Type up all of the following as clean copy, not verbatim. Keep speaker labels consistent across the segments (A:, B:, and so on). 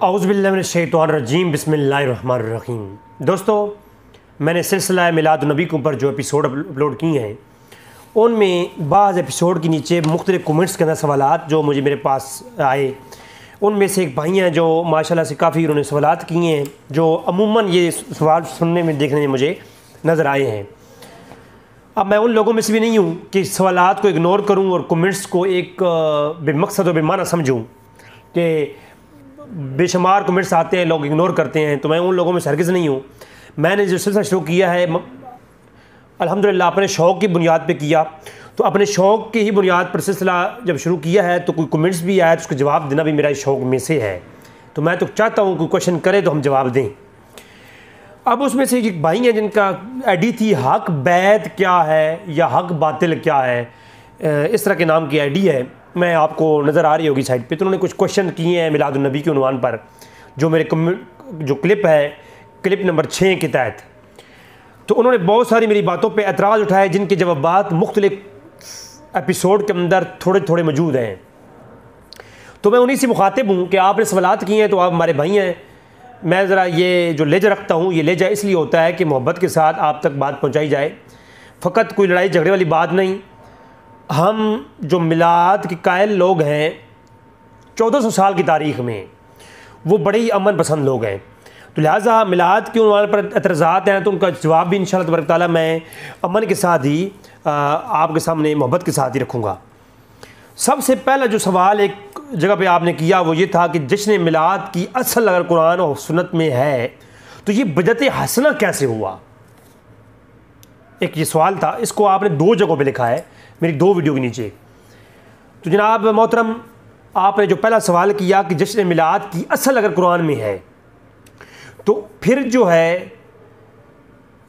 A: औज़ुबिल्लाहिमिनश्शैतानिर्रजीम बिस्मिल्लाहिर्रहमानिर्रहीम। दोस्तों, मैंने सिलसिला मिलादुन्नबी के ऊपर जो एपिसोड अपलोड किए हैं उनमें बाज़ एपिसोड के नीचे मुख्तलिफ़ कमेंट्स के अंदर सवालात जो मुझे मेरे पास आए, उनमें से एक भाई हैं जो माशाल्लाह से काफ़ी उन्होंने सवालात किए हैं जो अमूमन ये सवाल सुनने में देखने में मुझे नज़र आए हैं। अब मैं उन लोगों में से भी नहीं हूँ कि सवालात को इग्नोर करूँ और कमेंट्स को एक बेमकसद और बेमाना समझूँ कि बेशुमार कमेंट्स आते हैं लोग इग्नोर करते हैं, तो मैं उन लोगों में से हरगिज़ नहीं हूँ। मैंने जो सिलसिला शुरू किया है अल्हम्दुलिल्लाह अपने शौक़ की बुनियाद पे किया, तो अपने शौक़ की ही बुनियाद पर सिलसिला जब शुरू किया है तो कोई कमेंट्स भी आया तो उसको जवाब देना भी मेरा शौक़ में से है। तो मैं तो चाहता हूँ कोई क्वेश्चन करे तो हम जवाब दें। अब उसमें से एक भाई हैं जिनका आईडी थी हक बैत क्या है या हक बातिल क्या है, इस तरह के नाम की आईडी है, मैं आपको नज़र आ रही होगी साइड पे। तो उन्होंने कुछ क्वेश्चन किए हैं मिलादुन्नबी के उन्वान पर, जो मेरे जो क्लिप है क्लिप नंबर 6 के तहत। तो उन्होंने बहुत सारी मेरी बातों पे एतराज़ उठाए जिनके जवाबात मुख्तलिफ एपिसोड के अंदर थोड़े थोड़े मौजूद हैं। तो मैं उन्हीं से मुखातिब हूँ कि आपने सवालात किए हैं तो आप हमारे भाई हैं। मैं ज़रा ये जो लहजा रखता हूँ, ये लहजा इसलिए होता है कि मोहब्बत के साथ आप तक बात पहुँचाई जाए, फ़कत कोई लड़ाई झगड़े वाली बात नहीं। हम जो मिलाद के कायल लोग हैं 1400 साल की तारीख़ में, वो बड़े ही अमन पसंद लोग हैं। तो लिहाजा मिलाद के उन्वान पर एतराज़ात हैं तो उनका जवाब भी इंशाअल्लाह तबारक ताला मैं अमन के साथ ही आपके सामने मोहब्बत के साथ ही रखूँगा। सबसे पहला जो सवाल एक जगह पे आपने किया वो ये था कि जश्न मिलाद की असल अगर कुरान और सुन्नत में है तो ये बिदअत हसना कैसे हुआ। एक ये सवाल था, इसको आपने 2 जगहों पे लिखा है मेरी 2 वीडियो के नीचे। तो जनाब मोहतरम, आपने जो पहला सवाल किया कि जश्न मिलाद की असल अगर कुरान में है तो फिर जो है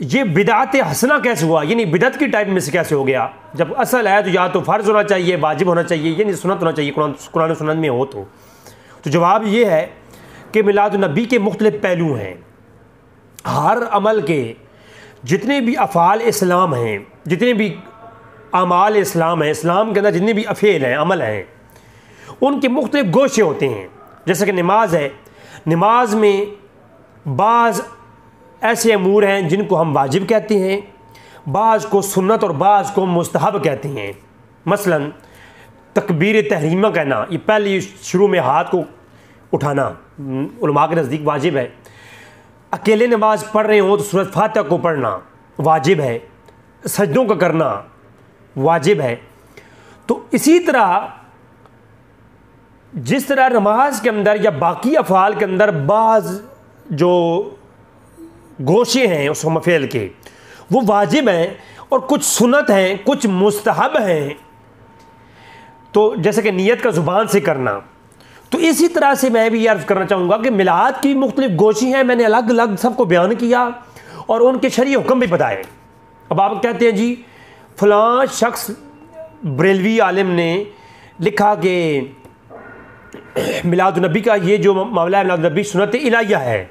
A: ये बिदअत हसना कैसे हुआ, यानी बिदअत की टाइप में से कैसे हो गया। जब असल है तो या तो फ़र्ज़ होना चाहिए, वाजिब होना चाहिए, यानी सुन्नत होना चाहिए, कुरान सुन्नत में हो। तो जवाब ये है कि मिलादुन्नबी के मुख्तलिफ़ पहलू हैं। हर अमल के जितने भी अफ़ाल इस्लाम हैं, जितने भी अमाल इस्लाम हैं, इस्लाम के अंदर जितने भी अफ़ेल हैं, अमल हैं, उनके मुख्तलिफ़ गोशे होते हैं। जैसे कि नमाज है, नमाज में बाज़ ऐसे अमूर हैं जिनको हम वाजिब कहते हैं, बाज़ को सुन्नत और बाज़ को मुस्तहब कहते हैं। मसलन तकबीर तहरीमा कहना, ये पहले शुरू में हाथ को उठाना उलमा के नज़दीक वाजिब है। अकेले नमाज पढ़ रहे हो तो सूरत फातिहा को पढ़ना वाजिब है। सजदों का करना वाजिब है। तो इसी तरह जिस तरह नमाज के अंदर या बाकी अफ़ाल के अंदर बाज़ जो गोशे हैं उस मफ़ेल के वो वाजिब हैं और कुछ सुन्नत हैं, कुछ मुस्तहब हैं। तो जैसे कि नियत का ज़ुबान से करना, तो इसी तरह से मैं भी ये अर्ज़ करना चाहूँगा कि मिलाद की मुख्तलिफ़ गोशी हैं, मैंने अलग अलग सबको बयान किया और उनके शरई हुक्म भी बताए। अब आप कहते हैं जी फ़लाँ शख्स बरेलवी आलिम ने लिखा कि मिलादुन्नबी का ये जो मामला है मिलादुन्नबी सुन्नत इलाहिया है।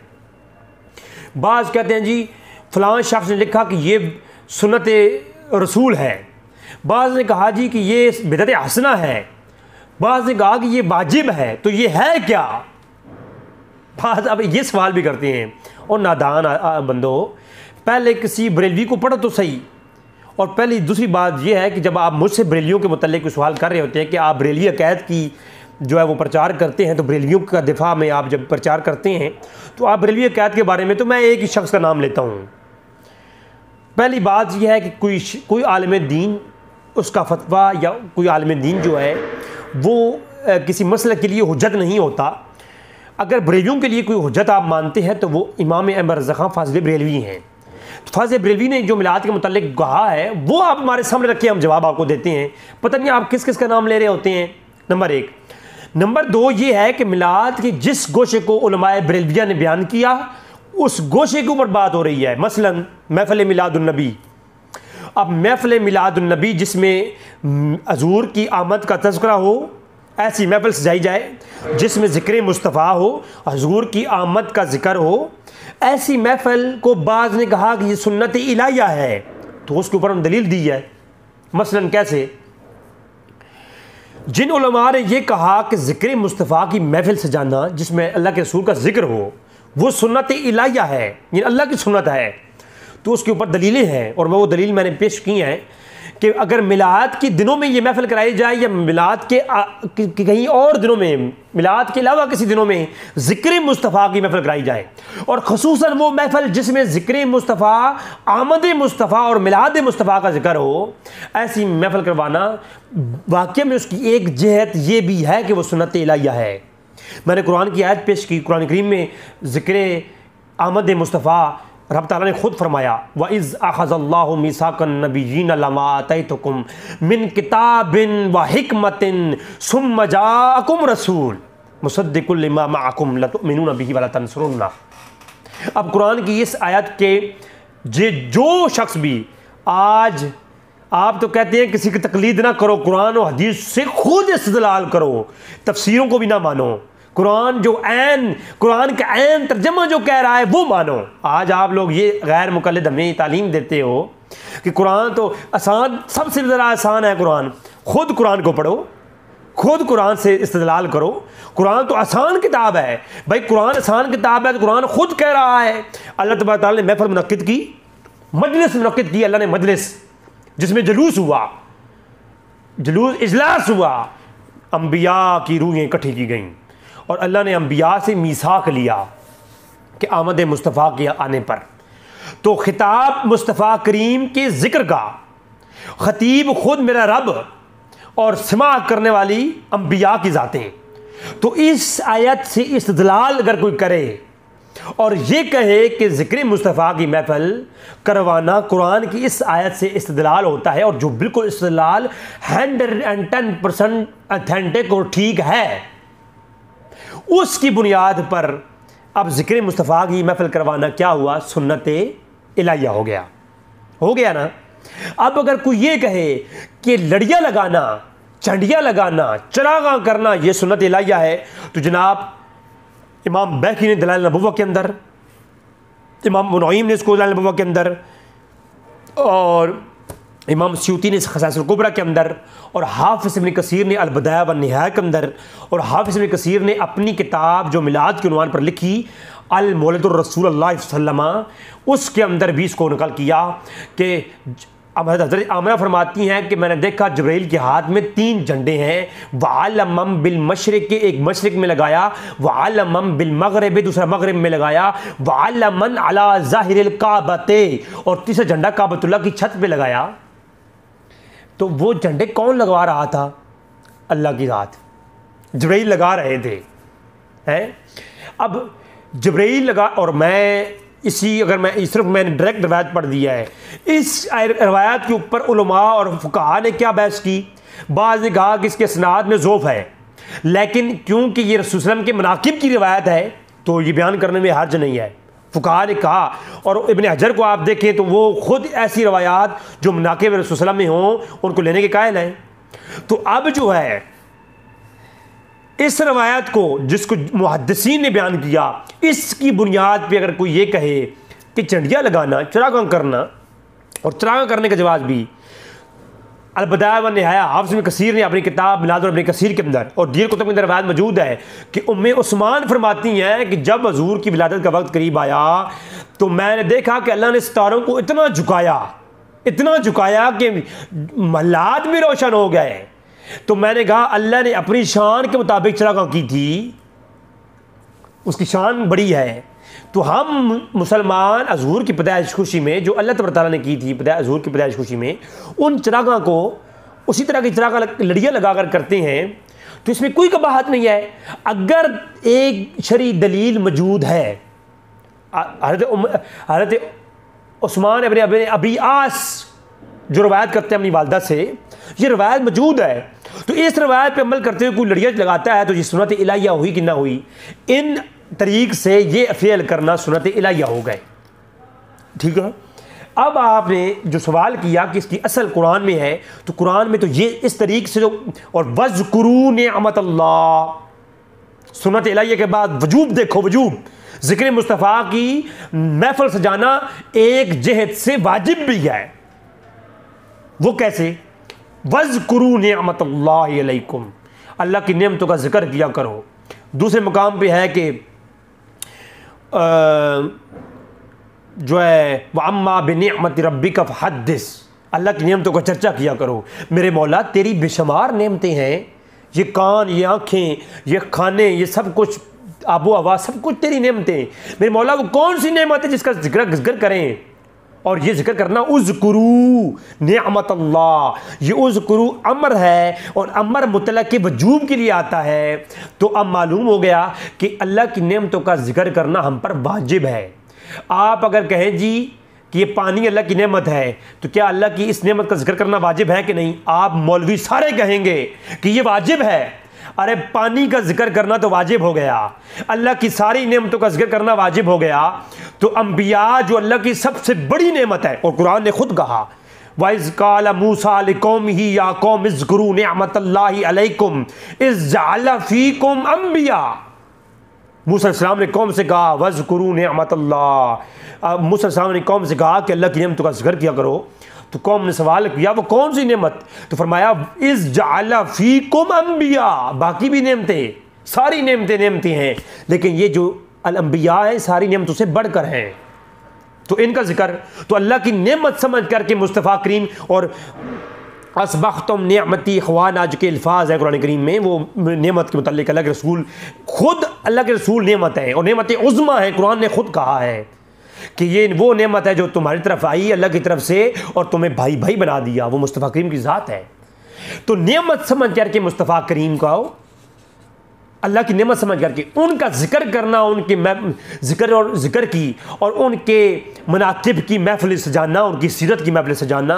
A: बाज़ कहते हैं जी फ़लाँ शख्स ने लिखा कि ये सुन्नत रसूल है। बाज़ ने कहा जी कि ये बिदअत हसना है। बाज़ ने कहा कि ये वाजिब है। तो ये है क्या बात। अब ये सवाल भी करते हैं और नादान बंदो, पहले किसी बरेलवी को पढ़ो तो सही। और पहली दूसरी बात यह है कि जब आप मुझसे बरेलियों के मुतल्लिक़ सवाल कर रहे होते हैं कि आप बरेली अक़ैद की जो है वो प्रचार करते हैं, तो बरेलियों का दिफा में आप जब प्रचार करते हैं तो आप बरेलवी अक़ैद के बारे में, तो मैं एक ही शख्स का नाम लेता हूँ। पहली बात यह है कि कोई आलिम दीन उसका फतवा या कोई आलिम दीन जो है वो किसी मसले के लिए हुज्जत नहीं होता। अगर बरेलियों के लिए कोई हुज्जत आप मानते हैं तो वो इमाम अहमद रज़ा ख़ान फ़ाज़िल बरेलवी हैं। तो फ़ाज़िल बरेलवी ने जो मिलाद के मुतल्लिक़ कहा है वो आप हमारे सामने रखिए, हम जवाब आपको देते हैं। पता नहीं आप किस किस का नाम ले रहे होते हैं, नंबर 1। नंबर 2 ये है कि मिलाद के जिस गोशे को उलमाए बरेलविया ने बयान किया उस गोशे के ऊपर बात हो रही है। मसलन महफ़िल मिलादुन्नबी। अब महफ़िल मिलादुन्नबी जिसमें हज़ूर की आमद का तज़किरा हो, ऐसी महफ़िल सजाई जाए जिसमें ज़िक्र मुस्तफ़ा हो, हज़ूर की आमद का ज़िक्र हो, ऐसी महफ़िल को बाज़ ने कहा कि ये सुन्नत इलाहिया है, तो उसके ऊपर हम दलील दी है। मसलन कैसे, जिन उलमा ने यह कहा कि ज़िक्र मुस्तफ़ा की महफिल सजाना जिसमें अल्लाह के रसूल का जिक्र हो वो सुन्नत इलाहिया है, ये अल्लाह की सुन्नत है, तो उसके ऊपर दलीलें हैं और वो दलील मैंने पेश की हैं कि अगर मिलाद के दिनों में ये महफिल कराई जाए या मिलाद के कहीं और दिनों में, मिलाद के अलावा किसी दिनों में ज़िक्र मुस्तफ़ा की महफिल कराई जाए और ख़ुसूसन वो महफिल जिसमें ज़िक्र मुस्तफ़ा, आमद मुस्तफ़ा और मिलाद मुस्तफ़ा का जिक्र हो, ऐसी महफिल करवाना वाक़ई में उसकी एक जहत ये भी है कि वो सुन्नत इलाहिया है। मैंने कुरान की आयत पेश की, कुरान करीम में ज़िक्र आमद मुस्तफ़ा रब ताला ने खुद फरमाया व इज़ अख़ज़ल्लाहु मीसाक़न नबिय्यीन लमा आतैतुकुम मिन किताबिन व हिकमतिन सुम्मा जाअकुम रसूल मुसद्दिक़ुल लिमा मअकुम लतुमिनून बिही व लतंसुरुन्ना। अब कुरान की इस आयत के जो शख्स भी आज, आप तो कहते हैं किसी की तकलीद ना करो, कुरान और हदीस से खुद इस्तेदलाल करो, तफसीरों को भी ना मानो, कुरान का ऐन तर्जमा जो कह रहा है वो मानो। आज आप लोग ये गैर मुक़ल्लिद हमें तालीम देते हो कि कुरान तो आसान, सबसे ज़्यादा आसान है कुरान, खुद कुरान को पढ़ो, खुद कुरान से इस्तेदलाल करो, कुरान तो आसान किताब है भाई, कुरान आसान किताब है तो कुरान खुद कह रहा है। अल्लाह तबारक तआला ने महफिल मुनक्किद की, मजलिस मुनक्किद की, अल्लाह ने मजलिस जिसमें जुलूस हुआ, जुलूस इजलास हुआ, अंबिया की रूहें इकट्ठी की गईं और अल्लाह ने अंबिया से मीसाक लिया कि आमद मुस्तफ़ा के आने पर तो खिताब मुस्तफ़ा करीम के ज़िक्र का ख़तीब खुद मेरा रब और समा करने वाली अंबिया की ज़ातें। तो इस आयत से इस्तिदलाल अगर कोई करे और ये कहे कि ज़िक्र मुस्तफ़ा की महफिल करवाना कुरान की इस आयत से इस्तिदलाल होता है और जो बिल्कुल इस्तिदलाल 110% ऑथेंटिक और ठीक है, उसकी बुनियाद पर अब ज़िक्र मुस्तफ़ा की महफिल करवाना क्या हुआ, सुन्नत इलाहिया हो गया ना। अब अगर कोई ये कहे कि लड़ियाँ लगाना, चंडियाँ लगाना, चरागां करना ये सुन्नत इलाहिया है, तो जनाब इमाम बैकी ने दलाइल नबुव्वा के अंदर, इमाम इब्न नईम ने इसको दलाइल नबुव्वा के अंदर और इमाम स्यूती ने ख़साइसुल कुबरा के अंदर और हाफ़िज़ इब्न कसीर ने अल-बदाया व निहाया के अंदर और हाफ़िज़ इब्न कसीर ने अपनी किताब जो मिलाद के उन्वान पर लिखी अल-मौलिदुर रसूलुल्लाह सल्लल्लाहु अलैहि वसल्लम उसके अंदर भी इसको नकल किया कि हज़रत आमना फरमाती हैं कि मैंने देखा जब्राइल के हाथ में 3 झंडे हैं, वअलमम बिल मशरिक के एक मशरिक में लगाया, वअलमम बिल मगरिब दूसरा मगरिब में लगाया, वअलमन अला ज़ाहिरिल काबते और तीसरा झंडा काबतुल्लाह की छत पे लगाया। तो वो झंडे कौन लगवा रहा था? अल्लाह की ज़ात, जब्राइल लगा रहे थे हैं। अब जब्राइल लगा और मैं अगर मैं सिर्फ मैंने डायरेक्ट रवायत पढ़ दिया है, इस रवायत के ऊपर उलमा और फुक़हा ने क्या बहस की। बाज़ ने कहा कि इसके सनाद में ज़ोफ़ है, लेकिन क्योंकि ये रसूल सल्लल्लाहु अलैहि वसल्लम के मनाकिब की रिवायत है तो ये बयान करने में हर्ज नहीं है, फुक़हा ने कहा। और इब्न हजर को आप देखें तो वो खुद ऐसी रवायात जो मनाकिब रसूल सल्लल्लाहु अलैहि वसल्लम में हों उनको लेने के कायल हैं। तो अब जो है इस रवायत को जिसको मुहद्दिसीन ने बयान किया, इसकी बुनियाद पे अगर कोई ये कहे कि चंडियाँ लगाना, चरागां करना और चरागां करने का जवाब भी अल-बदाया व निहाया हाफ़िज़ इब्न कसीर ने अपनी किताब मिलाद इब्न कसीर के अंदर और दीर कुतुब के अंदर रवायत मौजूद है कि उम्मे उस्मान फरमाती हैं कि जब हजूर की विलादत का वक्त करीब आया तो मैंने देखा कि अल्लाह ने सितारों को इतना झुकाया कि महलात भी रोशन हो गए। तो मैंने कहा अल्लाह ने अपनी शान के मुताबिक चरागां की थी, उसकी शान बड़ी है। तो हम मुसलमान हजूर की पैदाइश खुशी में जो अल्लाह तबारक तआला ने की थी हजूर की पैदाइश खुशी में, उन चरागां को उसी तरह की चरागां लड़ियाँ लगा कर करते हैं, तो इसमें कोई कबाहत नहीं है। अगर एक शरई दलील मौजूद है, हज़रत उस्मान इब्न अबी आस जो रवायत करते हैं अपनी वालदा से, ये रवायत मौजूद है, तो इस रवायत पे अमल करते हुए कोई लड़ियाँ लगाता है तो ये सुन्नत इलाहिया हुई कि ना हुई। इन तरीक़ से ये फ़ेल करना सुन्नत इलाहिया हो गए। ठीक है। अब आपने जो सवाल किया कि इसकी असल कुरान में है, तो कुरान में तो ये इस तरीक़ से जो और वज़्कुरू निअमतल्लाह सुन्नत इलाहिया के बाद वजूब देखो, वजूब ज़िक्र मुस्तफ़ा की महफ़िल सजाना एक जहद से वाजिब भी है। वो कैसे? वज़्कुरू निअमतल्लाहि अलैकुम, अल्लाह की नेमतों का जिक्र किया करो। दूसरे मुकाम पे है कि जो है वअम्मा बिनिअमति रब्बिका फहद्दिस, अल्लाह की नेमतों का चर्चा किया करो। मेरे मौला तेरी बेशुमार नेमतें हैं, ये कान, ये आँखें, ये खाने, ये सब कुछ, आबो हवा, सब कुछ तेरी नेमतें। मेरे मौला वो कौन सी नेमत है जिसका जिक्र करें? और ये जिक्र करना उज़्कुरू निअमतल्लाह, ये उज़्कुरू अमर है और अमर मुतलक के वजूब के लिए आता है। तो अब मालूम हो गया कि अल्लाह की नेमतों का जिक्र करना हम पर वाजिब है। आप अगर कहें जी कि ये पानी अल्लाह की नेमत है, तो क्या अल्लाह की इस नेमत का जिक्र करना वाजिब है कि नहीं? आप मौलवी सारे कहेंगे कि ये वाजिब है। अरे पानी का जिक्र करना तो वाजिब हो गया, अल्लाह की सारी नेमतों का जिक्र करना वाजिब हो गया। तो अंबिया जो अल्लाह की सबसे बड़ी नेमत है, और कुरान ने खुद कहा वइज़ क़ाल मूसा लिक़ौमिही या कौम इज़्कुरू निअमतल्लाहि अलैकुम इज़ जअल फ़ीकुम अंबिया। मूसा अलैहिस्सलाम ने कौम से कहा वज़्कुरू निअमतल्लाह, मूसा अलैहिस्सलाम ने कौम से कहा कि अल्लाह की नेमतों का जिक्र किया करो। तो कौम ने सवाल किया वो कौन सी नेमत? तो फरमाया इज़ जअल फ़ीकुम अंबिया, बाकी भी नेमतें, सारी नेमतें हैं, लेकिन ये जो अल अंबिया है सारी नेमतों से बढ़कर हैं, तो इनका जिक्र तो अल्लाह की नेमत समझ करके मुस्तफ़ा करीम और असबख्तुम निअमती इख़वाना जो के अल्फाज है कुरान करीम में, वो नेमत के मुतालिक अल्लाह के रसूल खुद, अल्लाह के रसूल नेमत है और नेमत उज़्मा है। कुरान ने खुद कहा है कि ये वो नेमत है जो तुम्हारी तरफ आई अल्लाह की तरफ से और तुम्हें भाई भाई बना दिया, वो मुस्तफ़ा करीम की ज़ात है। तो नेमत समझ करके मुस्तफ़ा करीम का, अल्लाह की नेमत समझ करके उनका जिक्र करना, उनके जिक्र की और उनके मनाकिब की महफिल सजाना, उनकी सीरत की महफिल सजाना,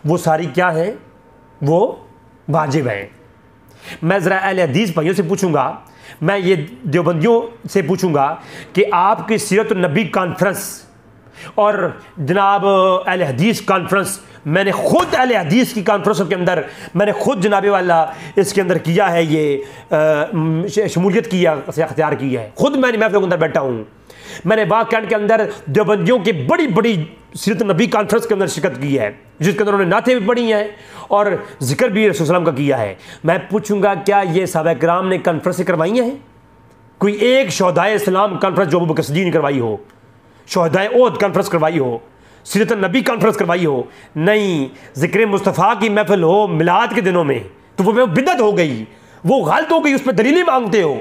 A: वो सारी क्या है? वो वाजिब है। मैं ज़रा अहले हदीस भाइयों से पूछूंगा, मैं ये देवबंदियों से पूछूंगा कि आपकी सीरत नबी कॉन्फ्रेंस और जनाब अहले हदीस कॉन्फ्रेंस, मैंने खुद अहले हदीस की कॉन्फ्रेंसों के अंदर मैंने खुद जनाबे वाला इसके अंदर किया है, ये शमूलियत किया, अख्तियार की है, खुद मैंने महफिल के अंदर बैठा हूँ। मैंने वाक़ के अंदर देवबंदियों की बड़ी बड़ी सीरत नबी कॉन्फ्रेंस के अंदर शिरकत की है, जिसके अंदर उन्होंने नाते भी पढ़ी हैं और जिक्र भी रसूल सल्लल्लाहु अलैहि वसल्लम का किया है। मैं पूछूंगा क्या ये सहाबा किराम ने कॉन्फ्रेंस करवाई हैं? कोई एक शोहदाए इस्लाम कॉन्फ्रेंस जो अबू बकर सिद्दीक़ ने करवाई हो, शोहदाए ओहद कॉन्फ्रेंस करवाई हो, सीरत नबी कॉन्फ्रेंस करवाई हो? नहीं। ज़िक्र मुस्तफ़ा की महफिल हो मिलाद के दिनों में तो वो बिदअत हो गई, वो गलत हो गई, उस पर दलीलें मांगते हो।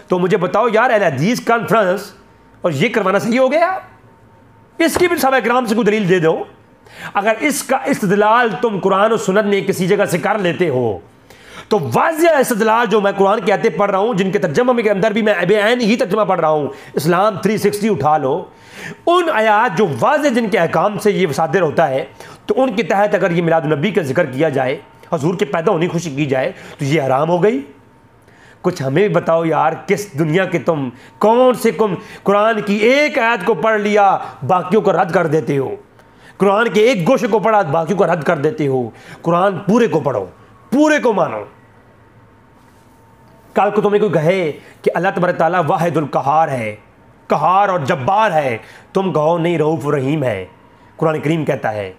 A: तो मुझे बताओ यार, अहले हदीस कॉन्फ्रेंस और ये करवाना सही हो गया? इसकी भी सहाबा किराम से कोई दलील दे दो। अगर इसका इस्तिदलाल तुम कुरान और सुन्नत में किसी जगह से कर लेते हो तो वाज़िह इस्तिदलाल जो मैं कुरान के आयतें पढ़ रहा हूँ, जिनके तर्जमा के अंदर भी मैं बेअन ही तर्जमा पढ़ रहा हूँ, इस्लाम 360 उठा लो, उन आयात जो वाज़िह जिनके अहकाम से ये सादिर होता है, तो उनके तहत अगर ये मिलाद नबी का जिक्र किया जाए, हजूर के पैदा होने की खुशी की जाए, तो ये हराम हो गई। कुछ हमें भी बताओ यार, किस दुनिया के तुम, कौन से कुरान की एक आयत को पढ़ लिया बाकियों को रद्द कर देते हो, कुरान के एक गोशे को पढ़ा बाकियों को रद्द कर देते हो। कुरान पूरे को पढ़ो, पूरे को मानो। कल को तुम्हें कोई कहे कि अल्लाह तबारक तआला वाहिदुल कहार है, कहार और जब्बार है, तुम कहो नहीं रऊफ रहीम है, कुरान करीम कहता है,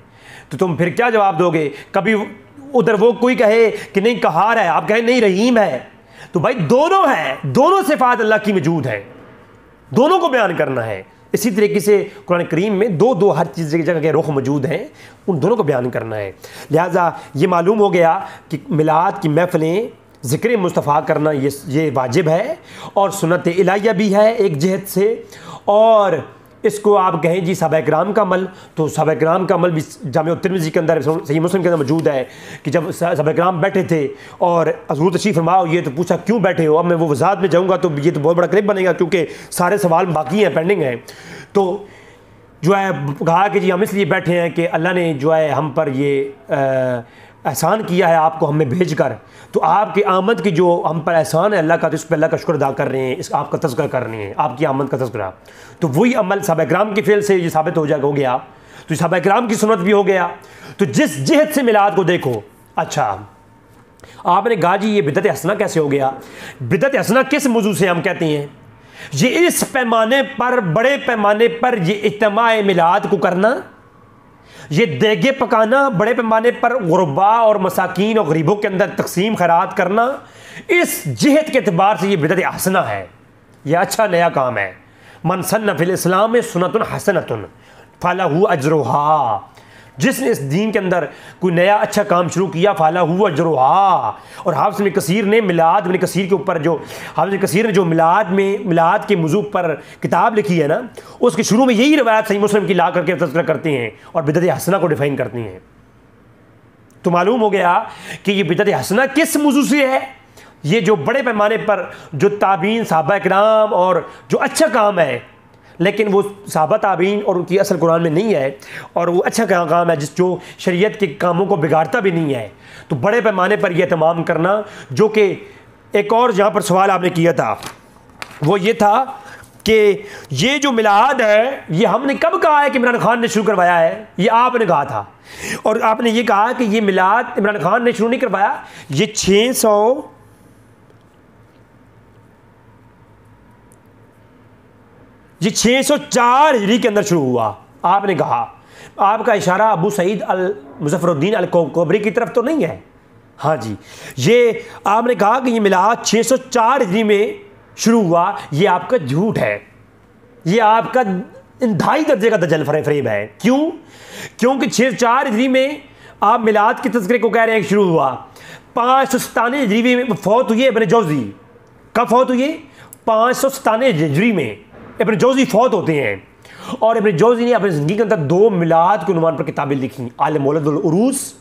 A: तो तुम फिर क्या जवाब दोगे? कभी उधर वो कोई कहे कि नहीं कहार है, आप कहें नहीं रहीम है, तो भाई दोनों है, दोनों सिफात अल्लाह की मौजूद है, दोनों को बयान करना है। इसी तरीके से कुरान करीम में दो हर चीज़ की जगह के रुख मौजूद हैं, उन दोनों को बयान करना है। लिहाजा ये मालूम हो गया कि मिलाद की महफिलें ज़िक्र मुस्तफ़ा करना ये वाजिब है और सुन्नत इलाहिया भी है एक जहत से। और इसको आप कहें जी सहाबा किराम का अमल, तो सहाबा किराम का अमल भी जामे तिरमिज़ी के अंदर, सही मुस्लिम के अंदर मौजूद है कि जब सहाबा किराम बैठे थे और हज़ूर तशरीफ़ फरमाओ, ये तो पूछा क्यों बैठे हो? अब मैं वो वज़ाहत में जाऊँगा तो ये तो बहुत बड़ा क्लिप बनेगा, क्योंकि सारे सवाल बाकी हैं, पेंडिंग हैं। तो जो है कहा कि जी हम इसलिए बैठे हैं कि अल्लाह ने जो है हम पर ये एहसान किया है आपको हमें भेज कर, तो आपकी आमद की जो हम पर एहसान है अल्लाह का, तो इस पर अल्लाह का शुक्र अदा कर रहे हैं, इस आपका तज़किरा कर रहे हैं, आपकी आमद का तज़किरा। तो वही अमल सहाबा किराम के फ़ेल से ये साबित हो गया, तो सहाबा किराम की सुन्नत भी हो गया। तो जिस जहत से मिलाद को देखो, अच्छा आपने कहा जी ये बिदअत हसना कैसे हो गया? बिदअत हसना किस मौजू से हम कहते हैं? ये इस पैमाने पर, बड़े पैमाने पर ये इज्तिमा मिलाद को करना, ये देगे पकाना, बड़े पैमाने पर गुरबा और मसाकीन और गरीबों के अंदर तकसीम खैरात करना, इस जिहत के अतबार से ये बिदअत हसना है, यह अच्छा नया काम है। मन सन्ना फिल इस्लाम में सुनतुन हसनतुन फलहु अजरुहा, जिसने इस दीन के अंदर कोई नया अच्छा काम शुरू किया फलहु अजरुहा। और हाफ़िज़ इब्न कसीर ने मिलाद इब्न कसीर के ऊपर जो हाफ़िज़ इब्न कसीर ने जो मिलाद के मौजू पर किताब लिखी है ना, उसके शुरू में यही रवायत सही मुस्लिम की ला करके तज़किरा करते हैं और बिदअत हसना को डिफ़ाइन करती हैं। तो मालूम हो गया कि ये बिदअत हसना किस मौजू से है। ये जो बड़े पैमाने पर जो ताबीन सहाबा किराम और जो अच्छा काम है, लेकिन वो सहाबा ताबीन और उनकी असल कुरान में नहीं है, और वो अच्छा काम है जो शरीयत के कामों को बिगाड़ता भी नहीं है। तो बड़े पैमाने पर यह तमाम करना, जो कि एक और यहाँ पर सवाल आपने किया था, वो ये था कि ये जो मिलाद है ये हमने कब कहा है कि इमरान खान ने शुरू करवाया है? ये आपने कहा था, और आपने ये कहा कि ये मिलाद इमरान खान ने शुरू नहीं करवाया, ये 604 हिजरी के अंदर शुरू हुआ। आपने कहा, आपका इशारा अबू सईद अल मुज़फ़्फ़रुद्दीन अल कोबरी की तरफ तो नहीं है? हाँ जी, ये आपने कहा कि ये मिलाद 604 हिजरी में शुरू हुआ, ये आपका झूठ है, ये आपका इंतहाई दर्जे का दजल फरेब है। क्यों? क्योंकि 604 हिजरी में आप मिलाद के तज़किरे को कह रहे हैं शुरू हुआ, 597 हिजरी में फौत हुई इब्न जौज़ी। कब फौत हुई? 597 हिजरी में इब्न जौज़ी फौत होते हैं। और इब्न जौज़ी ने अपनी ज़िंदगी के अंदर 2 मिलाद के उन्वान पर किताबें लिखी, आल मौलदुल उरूस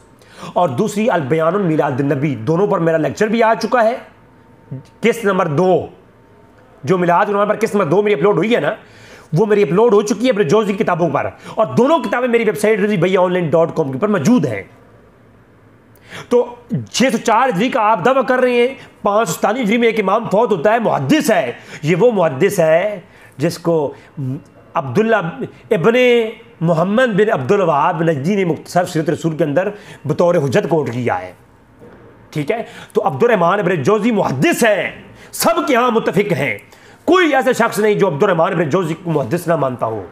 A: और दूसरी अल बयानुल मिलादुन नबी। दोनों पर मेरा लेक्चर भी आ चुका है। किस्त नंबर 2, जो मिलाद उन्वान पर किस्त नंबर 2 मेरी अपलोड हुई है ना, वो मेरी अपलोड हो चुकी है इब्न जौज़ी की किताबों पर, और दोनों किताबें मेरी वेबसाइट रज़ीभैयाऑनलाइन.com के पर मौजूद हैं। तो 604 हिजरी का आप दावा कर रहे हैं, 597 हिजरी में एक इमाम फौत होता है, मुहद्दिस है। ये वो मुहद्दिस है जिसको अब्दुल्ला इब्ने मोहम्मद बिन अब्दुल वहाब नजदी ने मुख्तसर सीरत रसूल के अंदर बतौर हुज्जत कोट किया है। ठीक है, तो अब्दुर्रहमान इब्न जौज़ी मुहद्दिस हैं, सब के यहाँ मुत्तफिक हैं। कोई ऐसा शख्स नहीं जो अब्दुर्रहमान इब्न जौज़ी को मुहद्दिस ना मानता हो।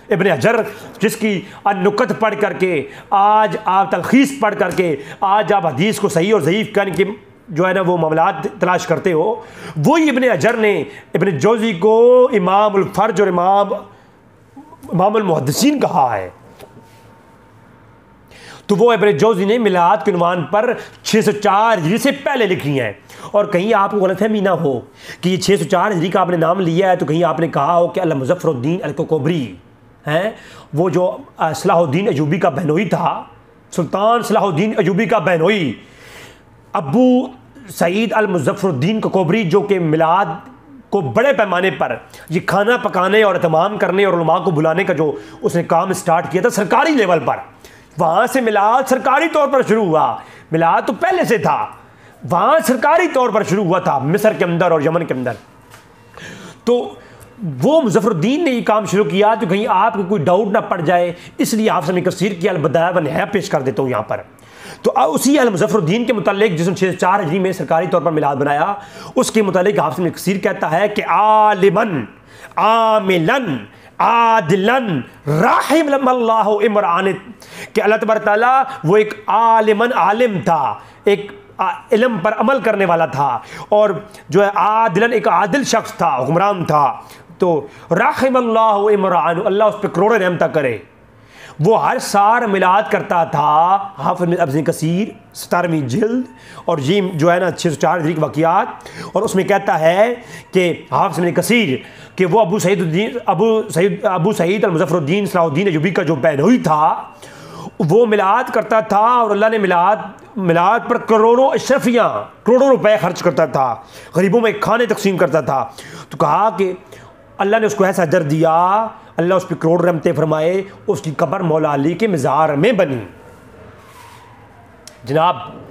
A: इब्न हजर जिसकी अनुकत पढ़ करके आज आप तलखीस पढ़ करके आज आप हदीस को सही और ज़ईफ़ करने के जो है ना वो मामलात तलाश करते हो, वही इब्न हजर ने इब्न जौज़ी को इमामुल फ़र्ज और इमामुल मुहद्दिसीन कहा है। तो वो इब्न जौज़ी ने मिलाद के उन्वान पर 604 हिजरी से पहले लिखी हैं। और कहीं आपको गलतफहमी ना हो कि ये 604 हिजरी का आपने नाम लिया है, तो कहीं आपने कहा हो कि अल मुज़फ़्फ़रुद्दीन अल कोबरी हैं, वो जो सलाहुद्दीन अयूबी का बहनोई था, सुल्तान सलाहुद्दीन अयूबी का बहनोई अबू सईद अल मुज़फ़्फ़रुद्दीन कोबरी, जो कि मिलाद को बड़े पैमाने पर ये खाना पकाने और तमाम करने और उलमा को बुलाने का जो उसने काम स्टार्ट किया था सरकारी लेवल पर, वहाँ से मिलाद सरकारी तौर पर शुरू हुआ। मिलाद तो पहले से था, वहाँ सरकारी तौर पर शुरू हुआ था मिस्र के अंदर और यमन के अंदर। तो वो मुज़फ़्फ़रुद्दीन ने ये काम शुरू किया, तो कहीं आपको कोई डाउट ना पड़ जाए, इसलिए हाफ़िज़ इब्न कसीर की अल-बदाया व निहाया पेश कर देता हूँ यहाँ पर। तो उसी अल मुज़फ़्फ़रुद्दीन के मुतालिक जिसने 604 हिजरी में सरकारी तौर पर मिलाद बनाया, उसके मुतालिक हाफ़िज़ इब्न कसीर कहता है कि आलिमन आमिलन आदिलन राहिमल्लाहु इमरान, कि अल्लाह तबारक तआला वो एक आलिमन आलिम था, एक इल्म पर अमल करने वाला था, और जो है आदिलन एक आदिल शख्स था, हुक्मरान था। तो राहिमल्लाहु इमरान, अल्लाह उस पर करोड़ों रहमत करे। वो हर साल मिलाद करता था। हाफ़िज़ इब्न कसीर 17वीं जिल्द, और ये जो है ना 604 हिजरी के वाक़ियात, और उसमें कहता है कि हाफ़िज़ इब्न कसीर कि वो अबू सईद अल मुज़फ़्फ़रुद्दीन सलाहुद्दीन अयूबी का जो बहनोई था, वो मिलाद करता था, और अल्लाह ने मिलाद पर करोड़ों अशरफियाँ करोड़ों रुपए खर्च करता था, गरीबों में खाने तकसीम करता था। तो कहा कि अल्लाह ने उसको ऐसा अजर दिया, अल्लाह उस पर करोड़ रहमतें फरमाए, उसकी कब्र मौला अली के मज़ार में बनी। जनाब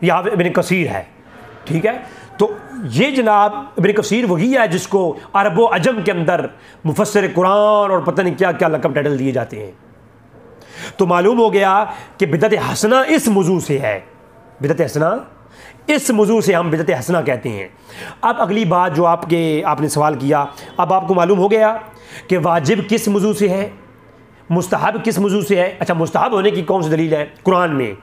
A: यहाँ इब्न कसीर है, ठीक है। तो ये जनाब इब्न कसीर वही है जिसको अरब व अजम के अंदर मुफस्सिर कुरान और पता नहीं क्या क्या लक़ब टाइटल दिए जाते हैं। तो मालूम हो गया कि बिदअत हसना इस मौजू से है, बिदअत हसना इस मौजू से हम बिदअत हसना कहते हैं। अब अगली बात जो आपने सवाल किया, अब आपको मालूम हो गया कि वाजिब किस मौजू से है। मुस्तहब किस मौजू से है? अच्छा, मुस्तहब होने की कौन सी दलील है कुरान में?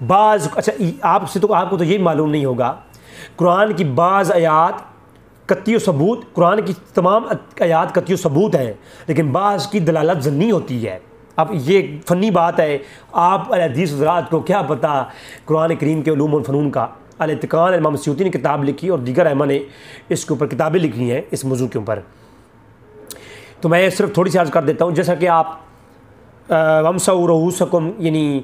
A: अच्छा, आपको तो ये मालूम नहीं होगा, कुरान की बाज़ आयात कत्ती सबूत, कुरान की तमाम आयात कत्ती सबूत हैं, लेकिन बाज़ की दलालत ज़न्नी होती है। अब ये फ़नी बात है, आप हदीस हज़रात को क्या पता कुरान करीम के उलूम और फ़नून का। अल-इत्क़ान इमाम सयूती ने किताब लिखी और दीगर अइम्मा ने इसके ऊपर किताबें लिखी हैं इस मौजू के ऊपर। तो मैं सिर्फ थोड़ी सी अर्ज़ कर देता हूँ। जैसा कि आप वमसऊ रूसकुम यानी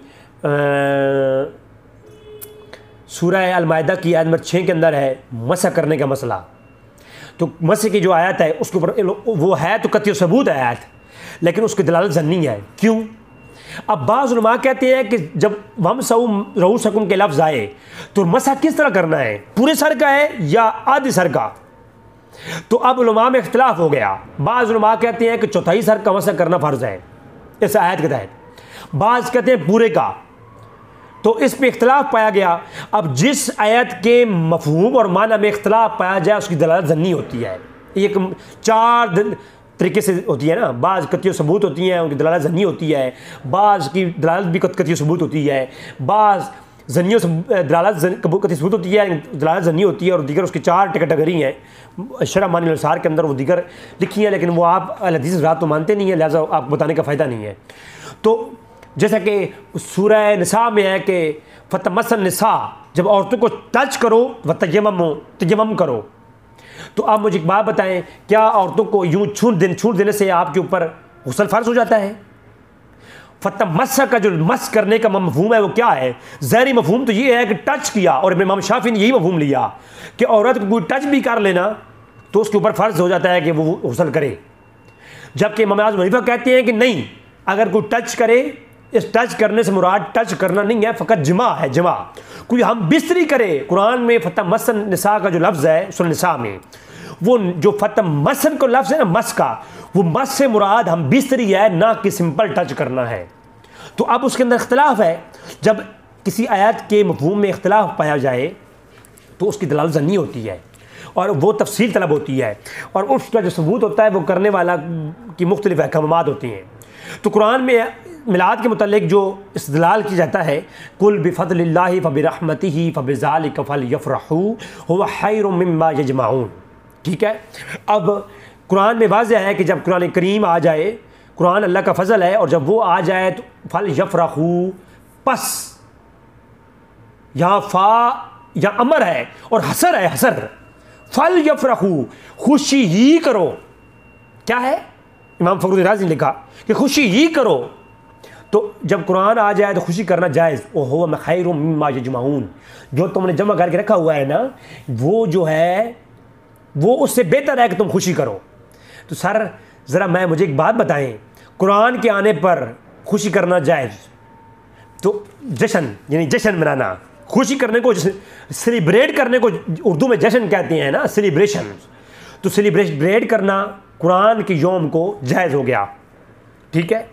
A: सूरह अल-माइदा की आयत नंबर 6 के अंदर है मसा करने का मसला। तो मसे की जो आयत है उसके ऊपर वो है तो कत्ती सबूत है आयत, लेकिन उसकी दलालत ज़न्नी है। क्यों? अब बाज़ उलमा कहते हैं कि जब वमसऊ रूसकुम के लफ्ज़ आए तो मसा किस तरह करना है, पूरे सर का है या आधे सर का? तो अब उलमा में इख्तिलाफ हो गया। बाज़ उलमा कहते हैं कि चौथाई सर का मसा करना फ़र्ज़ है इस आयत के तहत, बाज़ कहते हैं पूरे का। तो इस पे इख्तिलाफ पाया गया। अब जिस आयत के मफ़हूम और माना में इख्तिलाफ पाया जाए उसकी दलालत ज़न्नी होती है। एक 4 तरीके से होती है ना, बाज़ कत्ती सबूत होती हैं उनकी दलालत ज़न्नी होती है, बाज़ की दलालत भी कत्ती सबूत होती है, बाज़ ज़न्नी दलालत कत्ती सबूत होती है, दलालत ज़न्नी होती है, और दीगर उसकी 4 कैटेगरी हैं। शरह मानी अलसार के अंदर वो दीगर लिखी हैं, लेकिन वो आप हदीस रात तो मानते नहीं है, लिहाजा आपको बताने का फ़ायदा नहीं है। तो जैसा कि सूरह निसा में है कि फतमसन निसा, जब औरतों को टच करो व तयम्मुम करो। तो आप मुझे एक बात बताएं, क्या औरतों को यूँ छूट देने से आपके ऊपर गुस्ल फ़र्ज हो जाता है? फतमस्सा का जो मस करने का मफहूम है वो क्या है? ज़ाहिरी मफहूम तो ये है कि टच किया, और इमाम शाफी ने यही मफहूम लिया कि औरत को कोई टच भी कर लेना तो उसके ऊपर फ़र्ज हो जाता है कि वो गुस्ल करे। जबकि इमाम आज़म हनीफा कहते हैं कि नहीं, अगर कोई टच करे, इस टच करने से मुराद टच करना नहीं है, फ़कत जिमा है, जिमा। कोई हम बिस्तरी करे, कुरान में फतमसन निसा का जो लफ्ज़ है सूरह निसा में, वो जो फतमसन को लफ्ज़ है ना मस का, वो मस से मुराद हम बिस्तरी है, ना कि सिंपल टच करना है। तो अब उसके अंदर इख्तिलाफ है। जब किसी आयत के मफ़हूम में इख्तिलाफ पाया जाए तो उसकी दलालत ज़न्नी होती है और वो तफसील तलब होती है, और उसका जो सबूत होता है वो करने वाला की मुख्तलिफ अहकामात होती हैं। तो कुरान में मिलाद के मुतल्लिक़ जो इस्तिदलाल किया जाता है, कुल बिफ़ज़लिल्लाहि फ़बिरहमतिही फ़बिज़ालिका फ़लयफ़रहू हुवा खैरुम मिम्मा यजमऊन। ठीक है, अब कुरान में वाज़ह है कि जब कुरान करीम आ जाए, कुरान अल्लाह का फ़ज़ल है, और जब वो आ जाए तो फ़लयफ़रहू, पस यहाँ फ़ा या अमर है और हसर है, हसर, फ़लयफ़रहू, खुशी ही करो। क्या है? इमाम फ़खरुद्दीन राज़ी ने लिखा कि खुशी ही करो। तो जब कुरान आ जाए तो खुशी करना जायज़। ओहो मैं खैरुम मिम्मा यजमऊन, जो तुमने जमा करके रखा हुआ है ना, वो जो है वो उससे बेहतर है कि तुम खुशी करो। तो सर ज़रा मुझे एक बात बताएं, कुरान के आने पर खुशी करना जायज़, तो जश्न यानी जश्न मनाना, खुशी करने को सेलिब्रेट करने को उर्दू में जश्न कहते हैं ना, सेलिब्रेशन। तो सेलिब्रेट करना कुरान के यौम को जायज़ हो गया। ठीक है,